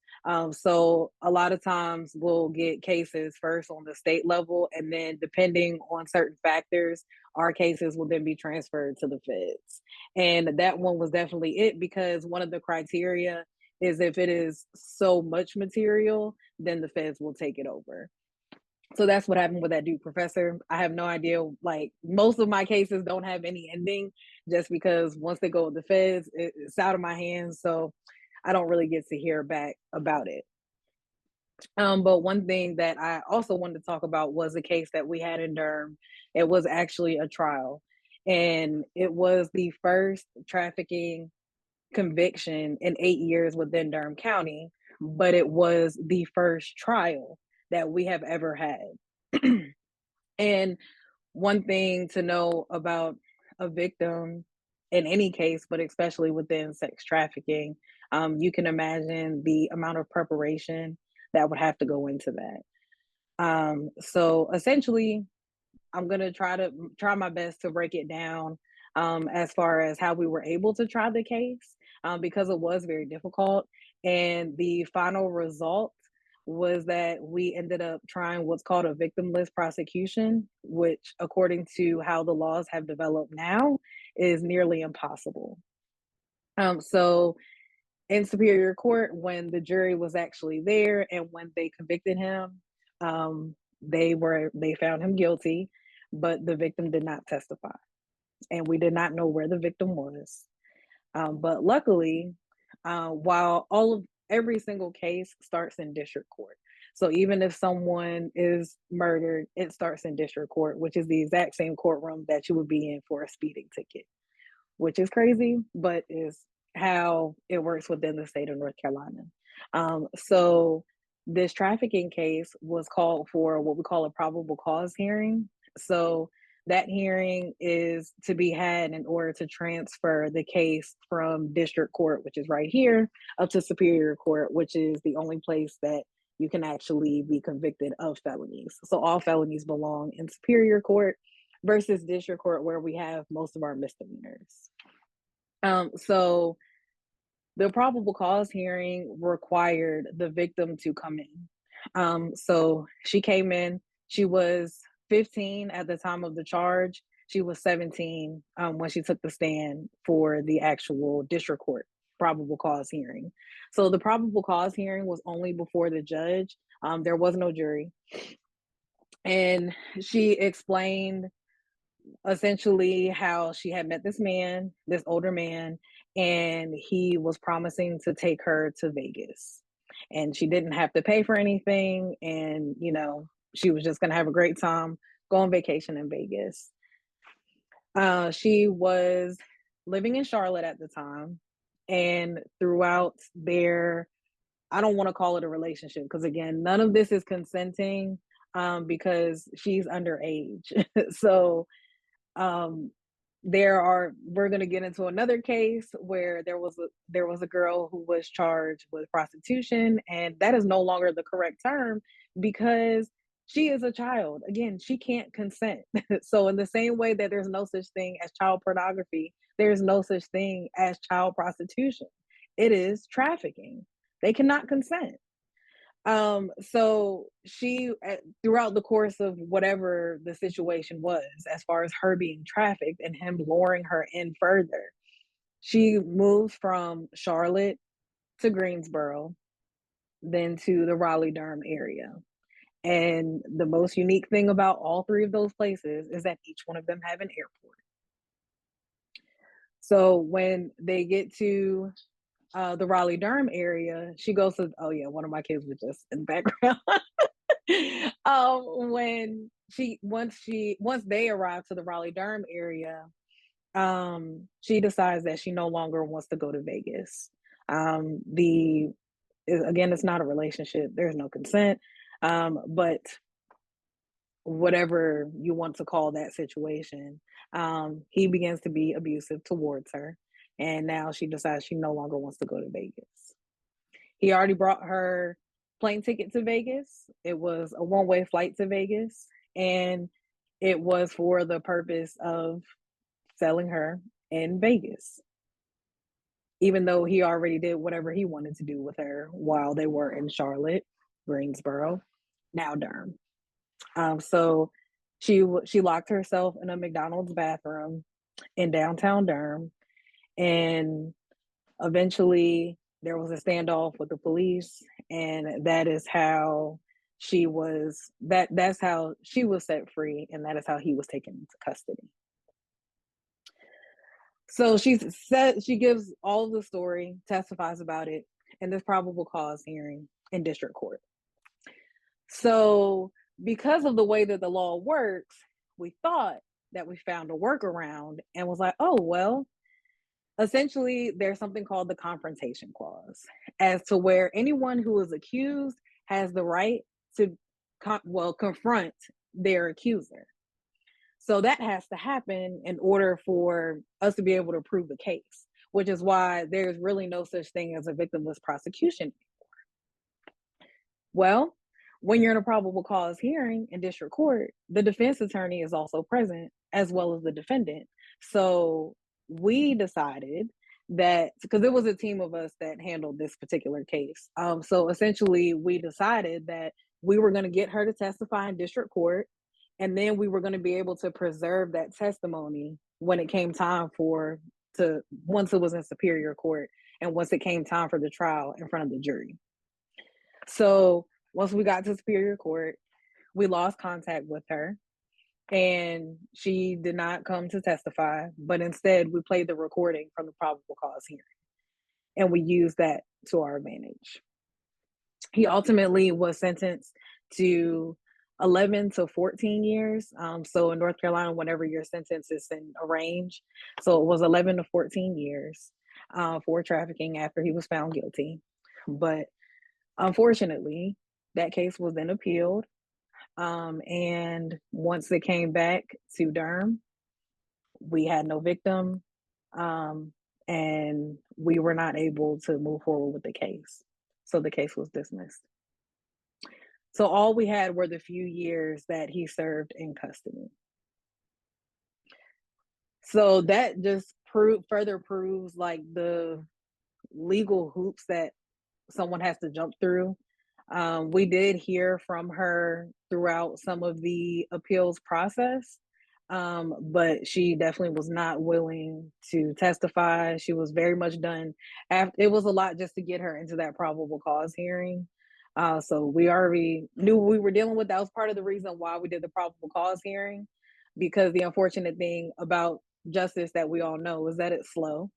So a lot of times we'll get cases first on the state level, and then depending on certain factors, our cases will then be transferred to the feds. And that one was definitely it because one of the criteria is if it is so much material, then the feds will take it over. So that's what happened with that Duke professor. I have no idea. Like most of my cases don't have any ending just because once they go with the feds, it's out of my hands. So I don't really get to hear back about it. But one thing that I also wanted to talk about was a case that we had in Durham. It was actually a trial, and it was the first trafficking conviction in 8 years within Durham County, but it was the first trial that we have ever had. And one thing to know about a victim in any case, but especially within sex trafficking, you can imagine the amount of preparation that would have to go into that. So essentially, I'm gonna try my best to break it down as far as how we were able to try the case because it was very difficult. And the final result was that we ended up trying what's called a victimless prosecution, which, according to how the laws have developed now, is nearly impossible. So in Superior Court, when the jury was actually there and when they convicted him, they found him guilty, but the victim did not testify, and we did not know where the victim was. But luckily, while every single case starts in district court, so even if someone is murdered, it starts in district court, which is the exact same courtroom that you would be in for a speeding ticket, which is crazy, but is how it works within the state of North Carolina. So this trafficking case was called for what we call a probable cause hearing. So that hearing is to be had in order to transfer the case from district court, which is right here, up to Superior Court, which is the only place that you can actually be convicted of felonies. So all felonies belong in Superior Court versus district court, where we have most of our misdemeanors. So the probable cause hearing required the victim to come in. So she came in, she was 15 at the time of the charge. She was 17 when she took the stand for the actual district court probable cause hearing. So the probable cause hearing was only before the judge. There was no jury. And she explained essentially how she had met this man, this older man, and he was promising to take her to Vegas. And she didn't have to pay for anything. And, she was just going to have a great time, go on vacation in Vegas. She was living in Charlotte at the time. And throughout their, I don't want to call it a relationship because, again, none of this is consenting because she's underage. So, we're going to get into another case where there was a girl who was charged with prostitution, and that is no longer the correct term because she is a child. Again, she can't consent. So in the same way that there's no such thing as child pornography, there's no such thing as child prostitution. It is trafficking. They cannot consent. So she, throughout the course of whatever the situation was, as far as her being trafficked and him luring her in further, she moved from Charlotte to Greensboro, then to the Raleigh-Durham area. And the most unique thing about all three of those places is that each one of them have an airport. So when they get to the Raleigh-Durham area, she goes to, oh yeah, one of my kids was just in the background. When once they arrive to the Raleigh-Durham area, she decides that she no longer wants to go to Vegas. Again, it's not a relationship. There's no consent. But whatever you want to call that situation, he begins to be abusive towards her. And now she decides she no longer wants to go to Vegas. He already brought her plane ticket to Vegas. It was a one-way flight to Vegas, and it was for the purpose of selling her in Vegas, even though he already did whatever he wanted to do with her while they were in Charlotte, Greensboro, now Durham. So she locked herself in a McDonald's bathroom in downtown Durham, and eventually there was a standoff with the police, and that's how that's how she was set free, and that is how he was taken into custody. So she gives all of the story, testifies about it in this probable cause hearing in district court. So because of the way that the law works, we thought that we found a workaround and was like, oh, well, essentially there's something called the confrontation clause, as to where anyone who is accused has the right to confront their accuser. So that has to happen in order for us to be able to prove the case, which is why there's really no such thing as a victimless prosecution anymore. Well, when you're in a probable cause hearing in district court, the defense attorney is also present as well as the defendant. So we decided that, because it was a team of us that handled this particular case. So essentially we decided that we were going to get her to testify in district court, and then we were going to be able to preserve that testimony when it came time once it was in superior court and once it came time for the trial in front of the jury. So once we got to superior court, we lost contact with her, and she did not come to testify, but instead we played the recording from the probable cause hearing, and we used that to our advantage. He ultimately was sentenced to 11 to 14 years. So in North Carolina, whenever your sentence is in a range, so it was 11 to 14 years for trafficking after he was found guilty. But unfortunately, that case was then appealed. And once it came back to Durham, we had no victim, and we were not able to move forward with the case. So the case was dismissed. So all we had were the few years that he served in custody. So that just further proves like the legal hoops that someone has to jump through. We did hear from her throughout some of the appeals process, but she definitely was not willing to testify. She was very much done. It was a lot just to get her into that probable cause hearing. So we already knew what we were dealing with. That was part of the reason why we did the probable cause hearing, because the unfortunate thing about justice that we all know is that it's slow.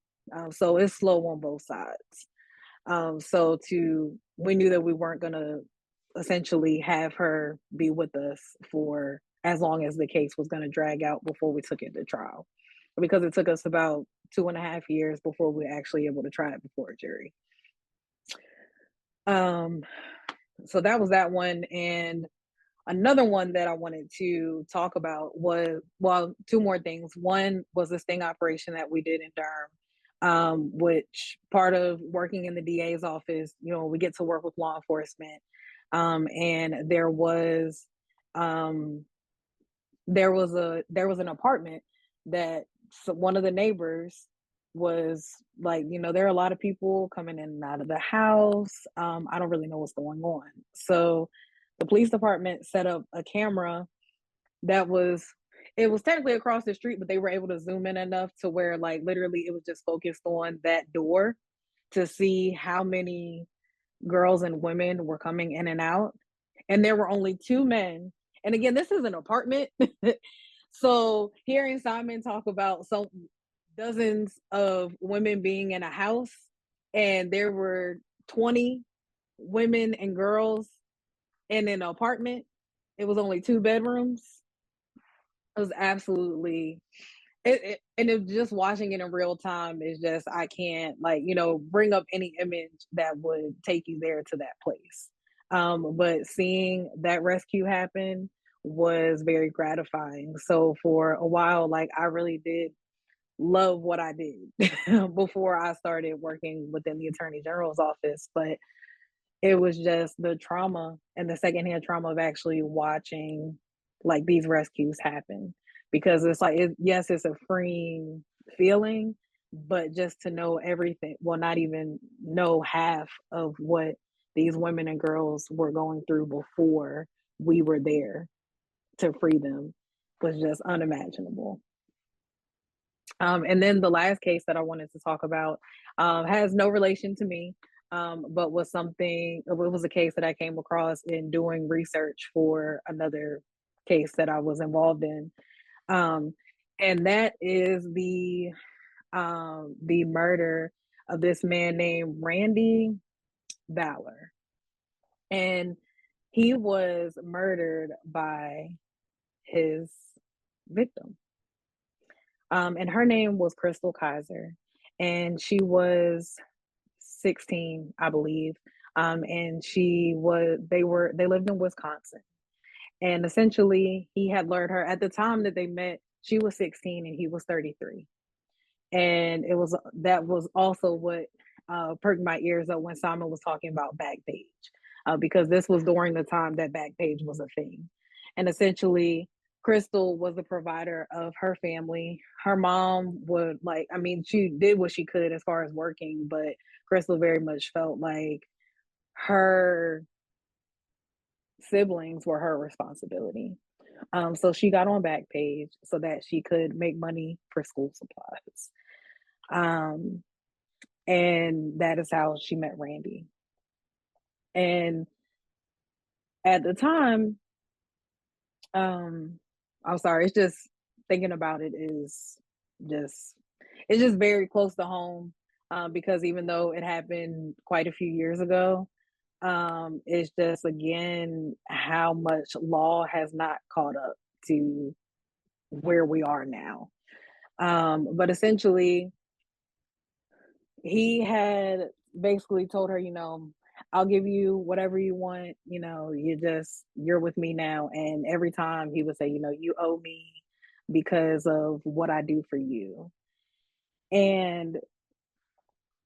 So it's slow on both sides. We knew that we weren't going to essentially have her be with us for as long as the case was going to drag out before we took it to trial, because it took us about 2.5 years before we were actually able to try it before a jury. So that was that one. And another one that I wanted to talk about was, well, two more things. One was the sting operation that we did in Durham, which part of working in the DA's office, we get to work with law enforcement. And there was um, there was an apartment that one of the neighbors was like, there are a lot of people coming in and out of the house. I don't really know what's going on. So the police department set up a camera that was it was technically across the street, but they were able to zoom in enough to where like literally it was just focused on that door to see how many girls and women were coming in and out. And there were only two men. And again, this is an apartment. So hearing Simon talk about some dozens of women being in a house and there were 20 women and girls in an apartment, it was only 2 bedrooms. It was absolutely and it just watching it in real time is just I can't like bring up any image that would take you there to that place. But seeing that rescue happen was very gratifying. So for a while, like I really did love what I did before I started working within the Attorney General's office. But it was just the trauma and the secondhand trauma of actually watching like these rescues happen, because it's like yes, it's a freeing feeling, but just to know everything, well, not even know half of what these women and girls were going through before we were there to free them was just unimaginable. And then the last case that I wanted to talk about has no relation to me, but was a case that I came across in doing research for another case that I was involved in. And that is the murder of this man named Randy Ballard. And he was murdered by his victim. And her name was Crystal Kaiser, and she was 16, I believe. And they lived in Wisconsin. And essentially he had lured her at the time that they met, she was 16 and he was 33. And that was also what perked my ears up when Simon was talking about Backpage, because this was during the time that Backpage was a thing. And essentially Crystal was the provider of her family. Her mom would she did what she could as far as working, but Crystal very much felt like her siblings were her responsibility. So she got on Backpage so that she could make money for school supplies. And that is how she met Randy. And at the time, I'm sorry, it's just thinking about it is just it's just very close to home, because even though it happened quite a few years ago, it's just again how much law has not caught up to where we are now. But essentially he had basically told her, I'll give you whatever you want, you're with me now. And every time he would say, you owe me because of what I do for you. And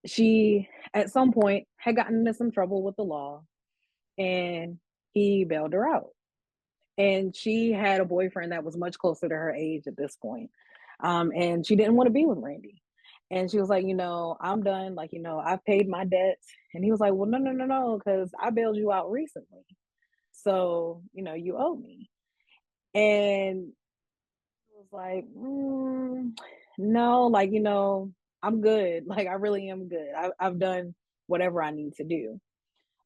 she, at some point, had gotten into some trouble with the law, and he bailed her out. And she had a boyfriend that was much closer to her age at this point. And she didn't want to be with Randy. And she was like, I'm done. Like, I've paid my debts. And he was like, well, no, because I bailed you out recently. So, you owe me. And it was like, no, like, I'm good. Like, I really am good. I've done whatever I need to do.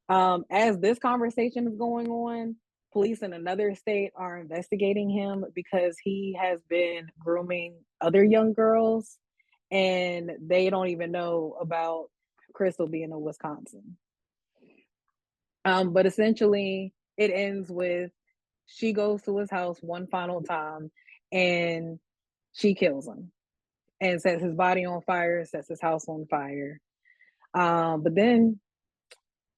As this conversation is going on, police in another state are investigating him because he has been grooming other young girls, and they don't even know about Crystal being in Wisconsin. But essentially, it ends with she goes to his house one final time, and she kills him and sets his body on fire, sets his house on fire. But then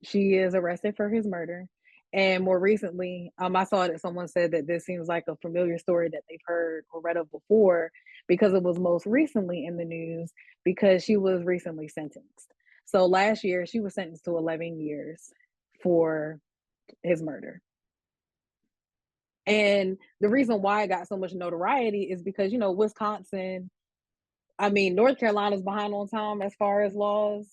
she is arrested for his murder. And more recently, I saw that someone said that this seems like a familiar story that they've heard or read of before, because it was most recently in the news because she was recently sentenced. So last year, she was sentenced to 11 years for his murder. And the reason why it got so much notoriety is because, Wisconsin, I mean, North Carolina's behind on time as far as laws,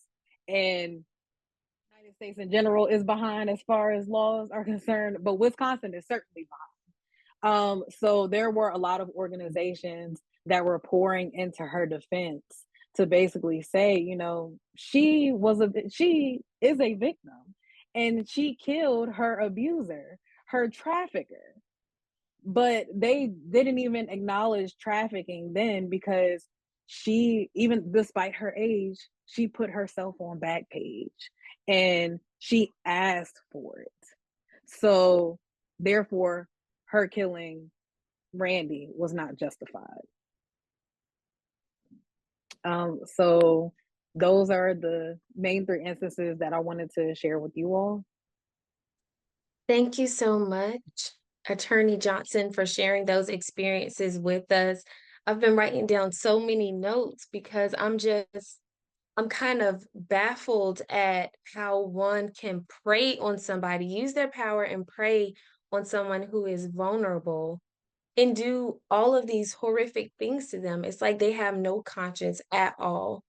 and the United States in general is behind as far as laws are concerned, but Wisconsin is certainly behind. So there were a lot of organizations that were pouring into her defense to basically say, she is a victim and she killed her abuser, her trafficker. But they didn't even acknowledge trafficking then because she, even despite her age, she put herself on Backpage and she asked for it. So therefore, her killing Randy was not justified. So those are the main three instances that I wanted to share with you all. Thank you so much, Attorney Johnson, for sharing those experiences with us. I've been writing down so many notes because I'm kind of baffled at how one can prey on somebody, use their power and prey on someone who is vulnerable and do all of these horrific things to them. It's like they have no conscience at all,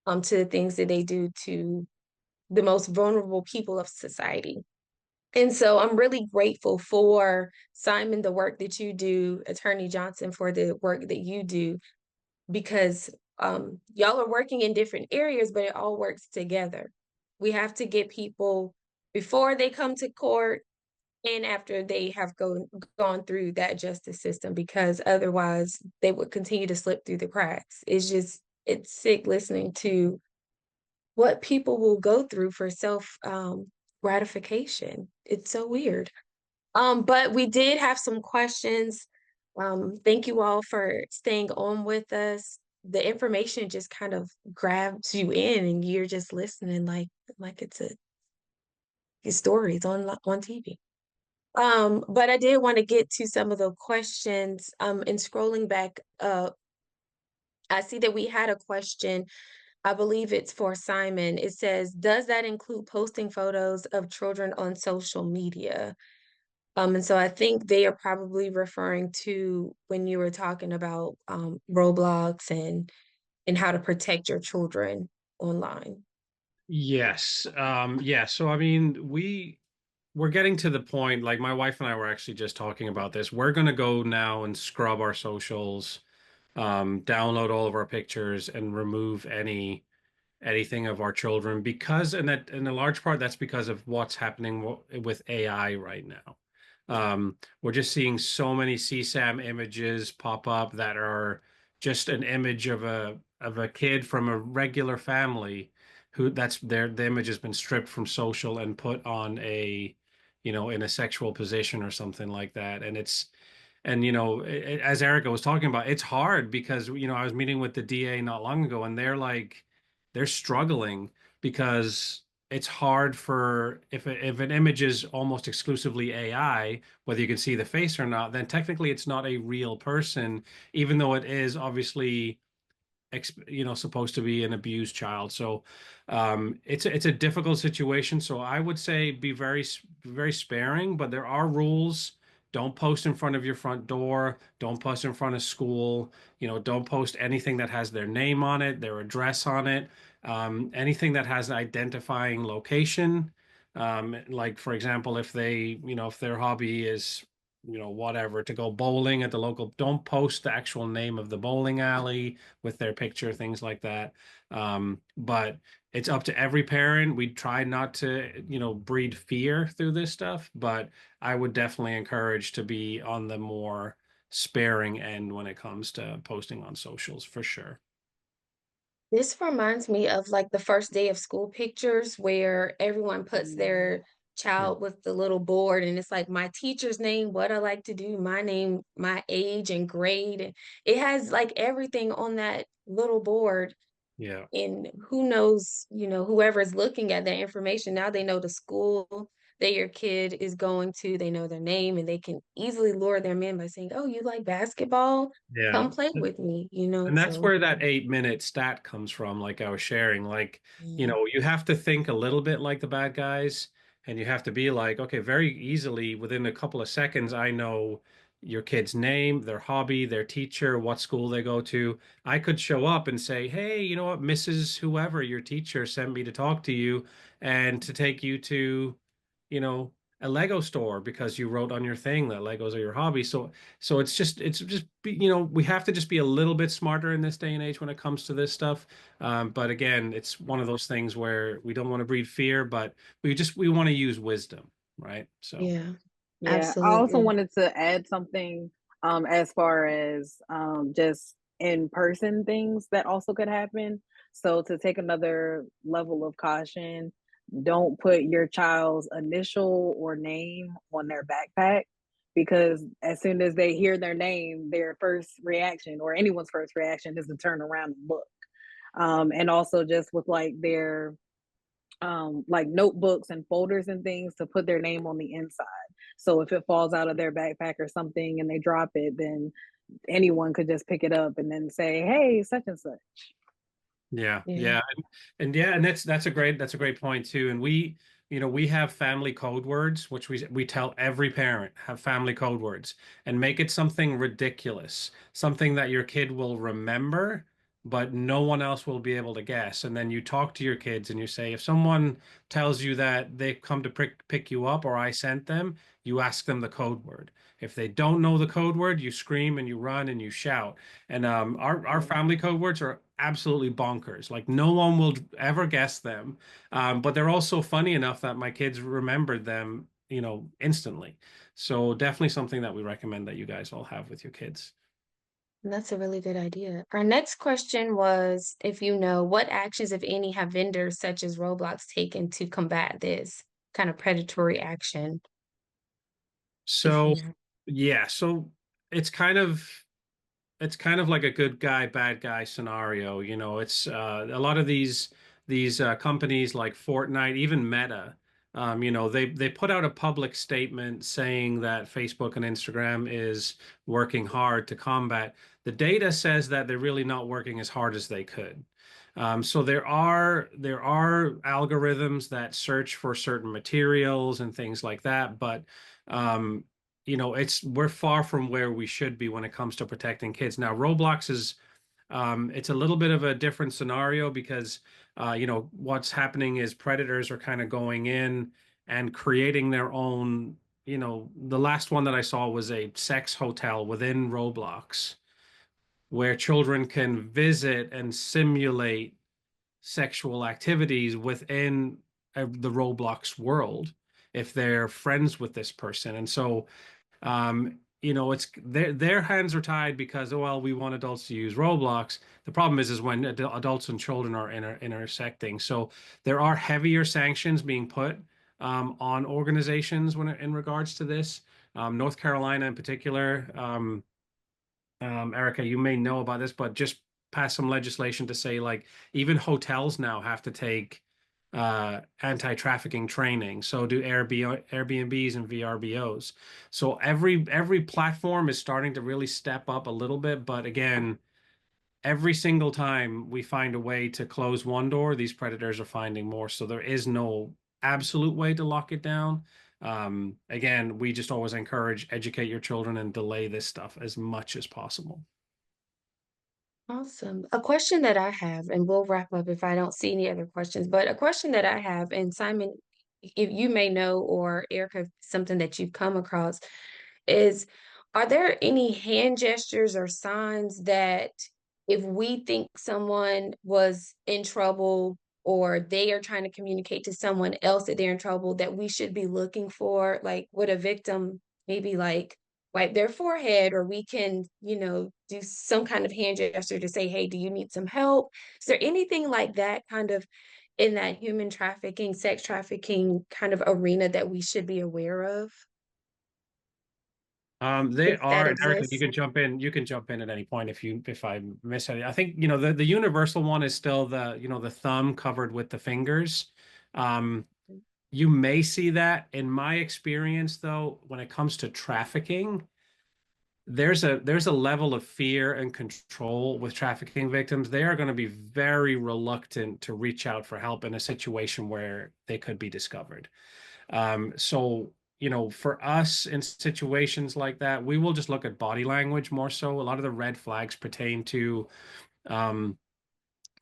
to the things that they do to the most vulnerable people of society. And so I'm really grateful for Simon, the work that you do, Attorney Johnson, for the work that you do, because y'all are working in different areas, but it all works together. We have to get people before they come to court and after they have gone through that justice system, because otherwise they would continue to slip through the cracks. It's sick listening to what people will go through for self gratification. It's so weird. But we did have some questions. Thank you all for staying on with us. The information just kind of grabs you in and you're just listening like it's stories on TV. But I did want to get to some of the questions. And scrolling back up, I see that we had a question. I believe it's for Simon. It says, does that include posting photos of children on social media? And so I think they are probably referring to when you were talking about Roblox and how to protect your children online. Yes. Yeah. So I mean, we're getting to the point, like my wife and I were actually just talking about this. We're gonna go now and scrub our socials, download all of our pictures and remove anything of our children because, and that in a large part, that's because of what's happening with AI right now. We're just seeing so many CSAM images pop up that are just an image of a kid from a regular family who the image has been stripped from social and put on in a sexual position or something like that. And as Erika was talking about, it's hard because I was meeting with the DA not long ago, and they're struggling because it's hard for if an image is almost exclusively AI, whether you can see the face or not, then technically it's not a real person, even though it is obviously supposed to be an abused child. So it's a difficult situation. So I would say be very sparing, but there are rules. Don't post in front of your front door. Don't post in front of school. Don't post anything that has their name on it, their address on it, anything that has an identifying location. Like for example, if their hobby is whatever, to go bowling at the local, don't post the actual name of the bowling alley with their picture, things like that. But it's up to every parent. We try not to, breed fear through this stuff, but I would definitely encourage to be on the more sparing end when it comes to posting on socials for sure. This reminds me of like the first day of school pictures where everyone puts their Yeah. child with the little board and it's like my teacher's name, what I like to do, my name, my age and grade. And it has like everything on that little board. Yeah. And who knows, whoever's looking at that information, now they know the school that your kid is going to, they know their name, and they can easily lure them in by saying, oh, you like basketball? Yeah. Come play with me, And that's so. where that 8-minute stat comes from, like I was sharing. Like, Mm. you have to think a little bit like the bad guys. And you have to be like, okay, very easily within a couple of seconds, I know your kid's name, their hobby, their teacher, what school they go to. I could show up and say, hey, you know what, Mrs. Whoever, your teacher sent me to talk to you and to take you to, you know, a Lego store because you wrote on your thing that Legos are your hobby. So we have to just be a little bit smarter in this day and age when it comes to this stuff. But again, it's one of those things where we don't want to breed fear, but we want to use wisdom, right? So Yeah, Yeah, I also absolutely. wanted to add something as far as just in person things that also could happen. So, to take another level of caution, don't put your child's initial or name on their backpack, because as soon as they hear their name, their first reaction, or anyone's first reaction, is to turn around and look. And also, just with like notebooks and folders and things, to put their name on the inside. So if it falls out of their backpack or something and they drop it, then anyone could just pick it up and then say, "Hey, such and such." yeah, Yeah. yeah, and yeah, and that's a great point too. And we have family code words, which we tell every parent have family code words and make it something ridiculous, something that your kid will remember, but no one else will be able to guess. And then you talk to your kids and you say, if someone tells you that they've come to pick you up or I sent them, you ask them the code word. If they don't know the code word, you scream and you run and you shout. And our Yeah. family code words are absolutely bonkers. Like no one will ever guess them, but they're also funny enough that my kids remembered them, instantly. So definitely something that we recommend that you guys all have with your kids. That's a really good idea. Our next question was, if you know, what actions, if any, have vendors such as Roblox taken to combat this kind of predatory action? If So you know. yeah, so it's kind of it's kind of like a good guy, bad guy scenario. It's a lot of these companies like Fortnite, even Meta. They put out a public statement saying that Facebook and Instagram is working hard to combat. The data says that they're really not working as hard as they could. So there are algorithms that search for certain materials and things like that, but um, we're far from where we should be when it comes to protecting kids. Now, Roblox is it's a little bit of a different scenario because what's happening is predators are kind of going in and creating their own. The last one that I saw was a sex hotel within Roblox where children can visit and simulate sexual activities within the Roblox world if they're friends with this person. And so it's their hands are tied because, oh, well, we want adults to use Roblox. The problem is when adults and children are intersecting. So there are heavier sanctions being put on organizations in regards to this. North Carolina in particular, Erika, you may know about this, but just passed some legislation to say like even hotels now have to take anti-trafficking training. So do Airbnbs and VRBOs. So every platform is starting to really step up a little bit, but again, every single time we find a way to close one door, these predators are finding more. So there is no absolute way to lock it down. Again, we just always encourage educate your children and delay this stuff as much as possible. Awesome. A question that I have, and we'll wrap up if I don't see any other questions, but a question that I have, and Simon, if you may know, or Erica, something that you've come across, is are there any hand gestures or signs that if we think someone was in trouble or they are trying to communicate to someone else that they're in trouble that we should be looking for? Like, would a victim maybe like wipe their forehead, or we can, do some kind of hand gesture to say, hey, do you need some help? Is there anything like that kind of in that human trafficking, sex trafficking kind of arena that we should be aware of They if that are, and Erica, you exists? can jump in. You can jump in at any point if I miss any. I think the universal one is still the thumb covered with the fingers. Um, you may see that in my experience, though, when it comes to trafficking, there's a level of fear and control with trafficking victims. They are going to be very reluctant to reach out for help in a situation where they could be discovered. So, for us in situations like that, we will just look at body language more so. A lot of the red flags pertain to, um,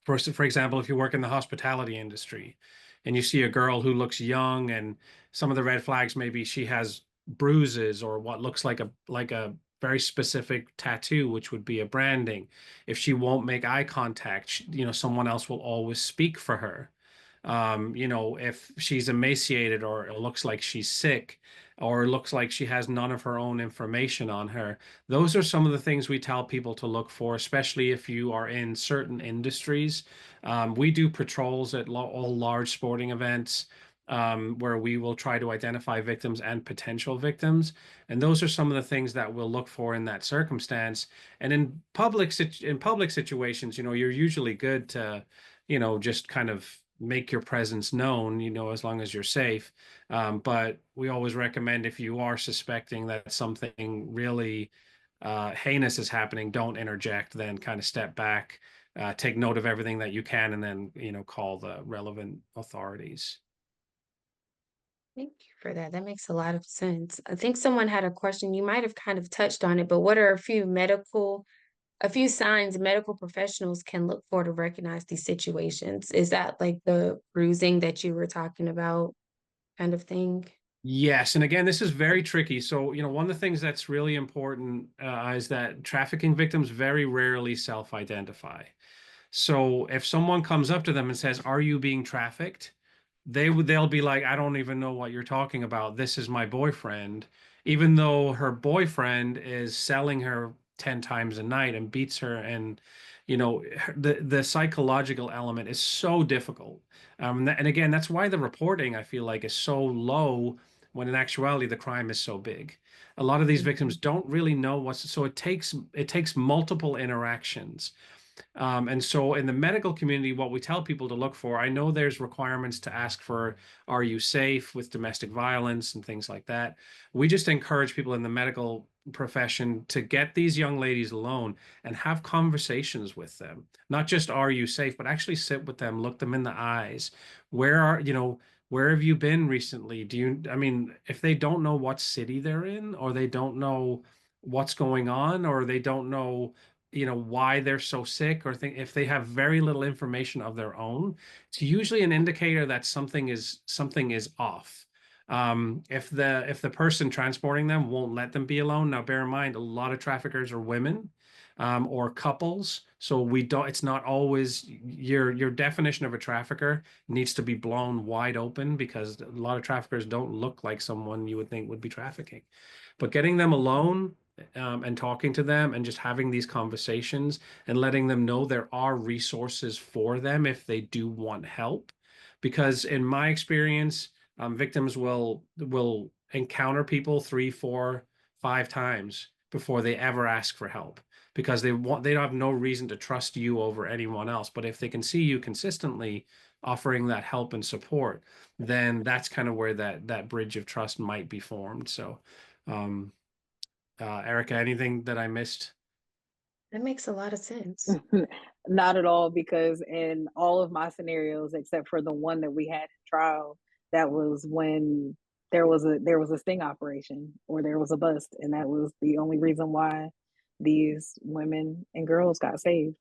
for example, if you work in the hospitality industry and you see a girl who looks young, and some of the red flags, maybe she has bruises or what looks like a very specific tattoo, which would be a branding. If she won't make eye contact, someone else will always speak for her. If she's emaciated or it looks like she's sick or looks like she has none of her own information on her, those are some of the things we tell people to look for, especially if you are in certain industries. We do patrols at all large sporting events, where we will try to identify victims and potential victims. And those are some of the things that we'll look for in that circumstance. And in public situations, you're usually good to, just kind of make your presence known, as long as you're safe. But we always recommend, if you are suspecting that something really heinous is happening, don't interject, then kind of step back, take note of everything that you can, and then, call the relevant authorities. Thank you for that. That makes a lot of sense. I think someone had a question. You might have kind of touched on it, but what are a few signs medical professionals can look for to recognize these situations? Is that like the bruising that you were talking about kind of thing? Yes, and again, this is very tricky. So, one of the things that's really important is that trafficking victims very rarely self-identify. So if someone comes up to them and says, "Are you being trafficked?" They'll be like, "I don't even know what you're talking about. This is my boyfriend," even though her boyfriend is selling her 10 times a night and beats her. And the psychological element is so difficult. And again, that's why the reporting, I feel like, is so low, when in actuality the crime is so big. A lot of these victims Mhm. don't really know so it takes multiple interactions. And so in the medical community, what we tell people to look for, I know there's requirements to ask for, are you safe with domestic violence and things like that. We just encourage people in the medical profession to get these young ladies alone and have conversations with them. Not just, are you safe, but actually sit with them, look them in the eyes. Where have you been recently? I mean, if they don't know what city they're in, or they don't know what's going on, or they don't know, why they're so sick, or if they have very little information of their own, it's usually an indicator that something is off. If the person transporting them won't let them be alone. Now, bear in mind, a lot of traffickers are women, or couples. So it's not always your definition of a trafficker needs to be blown wide open, because a lot of traffickers don't look like someone you would think would be trafficking. But getting them alone, and talking to them and just having these conversations and letting them know there are resources for them if they do want help. Because in my experience, victims will encounter people 3, 4, 5 times before they ever ask for help, because they don't have no reason to trust you over anyone else. But if they can see you consistently offering that help and support, then that's kind of where that bridge of trust might be formed. So, um, Erika, anything that I missed? That makes a lot of sense. Not at all, because in all of my scenarios, except for the one that we had in trial, that was when there was a sting operation, or there was a bust, and that was the only reason why these women and girls got saved.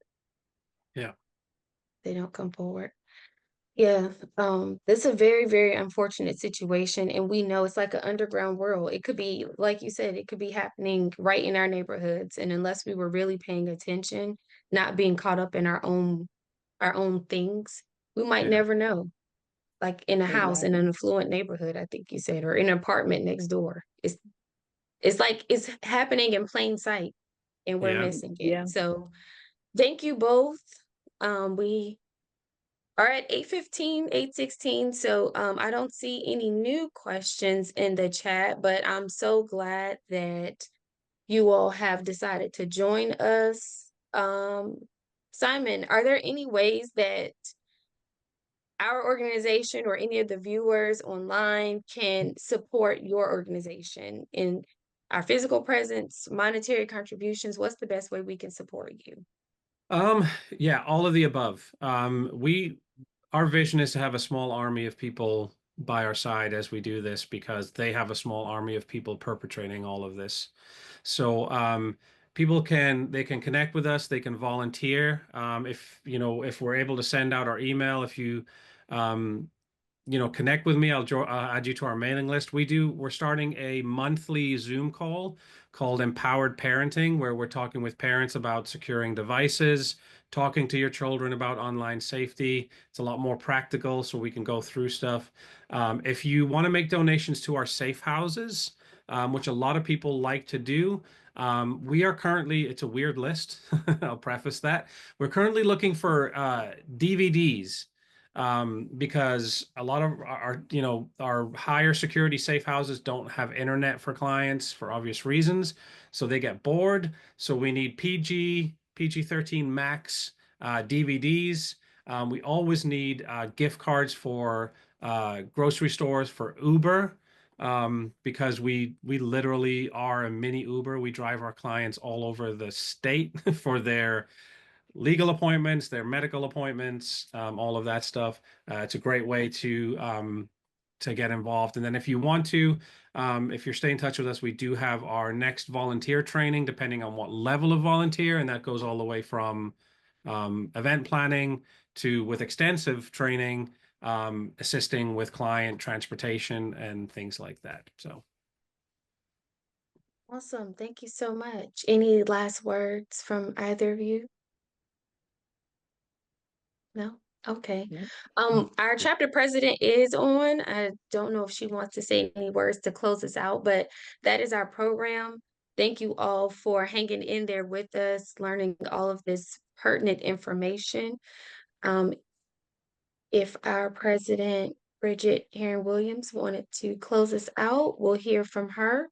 Yeah. They don't come forward. Yeah, this is a very, very unfortunate situation, and we know it's like an underground world. It could be, like you said, it could be happening right in our neighborhoods, and unless we were really paying attention, not being caught up in our own things, we might Yeah. never know. Like in a house in an Exactly. affluent neighborhood, I think you said, or in an apartment next door. It's like it's happening in plain sight, and we're Yeah. missing it. Yeah. So thank you both. We are at 8:15, 8:16. So I don't see any new questions in the chat, but I'm so glad that you all have decided to join us. Simon, are there any ways that our organization or any of the viewers online can support your organization in our physical presence, monetary contributions? What's the best way we can support you? Yeah, all of the above. Our vision is to have a small army of people by our side as we do this, because they have a small army of people perpetrating all of this. So people can connect with us. They can volunteer. If if we're able to send out our email, if you um, connect with me. I'll add you to our mailing list. We're starting a monthly Zoom call called Empowered Parenting, where we're talking with parents about securing devices, talking to your children about online safety. It's a lot more practical, so we can go through stuff. If you want to make donations to our safe houses, which a lot of people like to do, we are currently, it's a weird list. I'll preface that. We're currently looking for DVDs, because a lot of our higher security safe houses don't have internet for clients for obvious reasons, so they get bored. So we need PG-13 max DVDs. We always need gift cards for grocery stores, for Uber, because we literally are a mini Uber. We drive our clients all over the state for their legal appointments, their medical appointments, all of that stuff. It's a great way to get involved. And then if you want to, if you're staying in touch with us, we do have our next volunteer training, depending on what level of volunteer, and that goes all the way from event planning to, with extensive training, assisting with client transportation and things like that. So. Awesome. Thank you so much. Any last words from either of you? No? Okay. Our chapter president is on. I don't know if she wants to say any words to close us out, but that is our program. Thank you all for hanging in there with us, learning all of this pertinent information. If our president, Bridget Aaron Williams, wanted to close us out, we'll hear from her.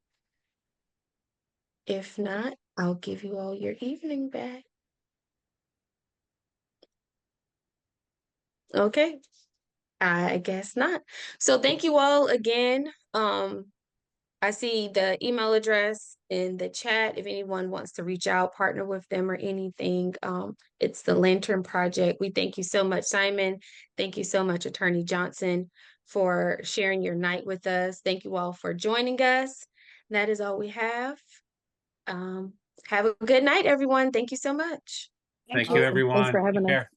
If not, I'll give you all your evening back. Okay. I guess not. So thank you all again. I see the email address in the chat. If anyone wants to reach out, partner with them or anything, it's the Lantern Project. We thank you so much, Simon. Thank you so much, Attorney Johnson, for sharing your night with us. Thank you all for joining us. That is all we have. Have a good night, everyone. Thank you so much. Thank you, everyone. Thanks for having Take us. care.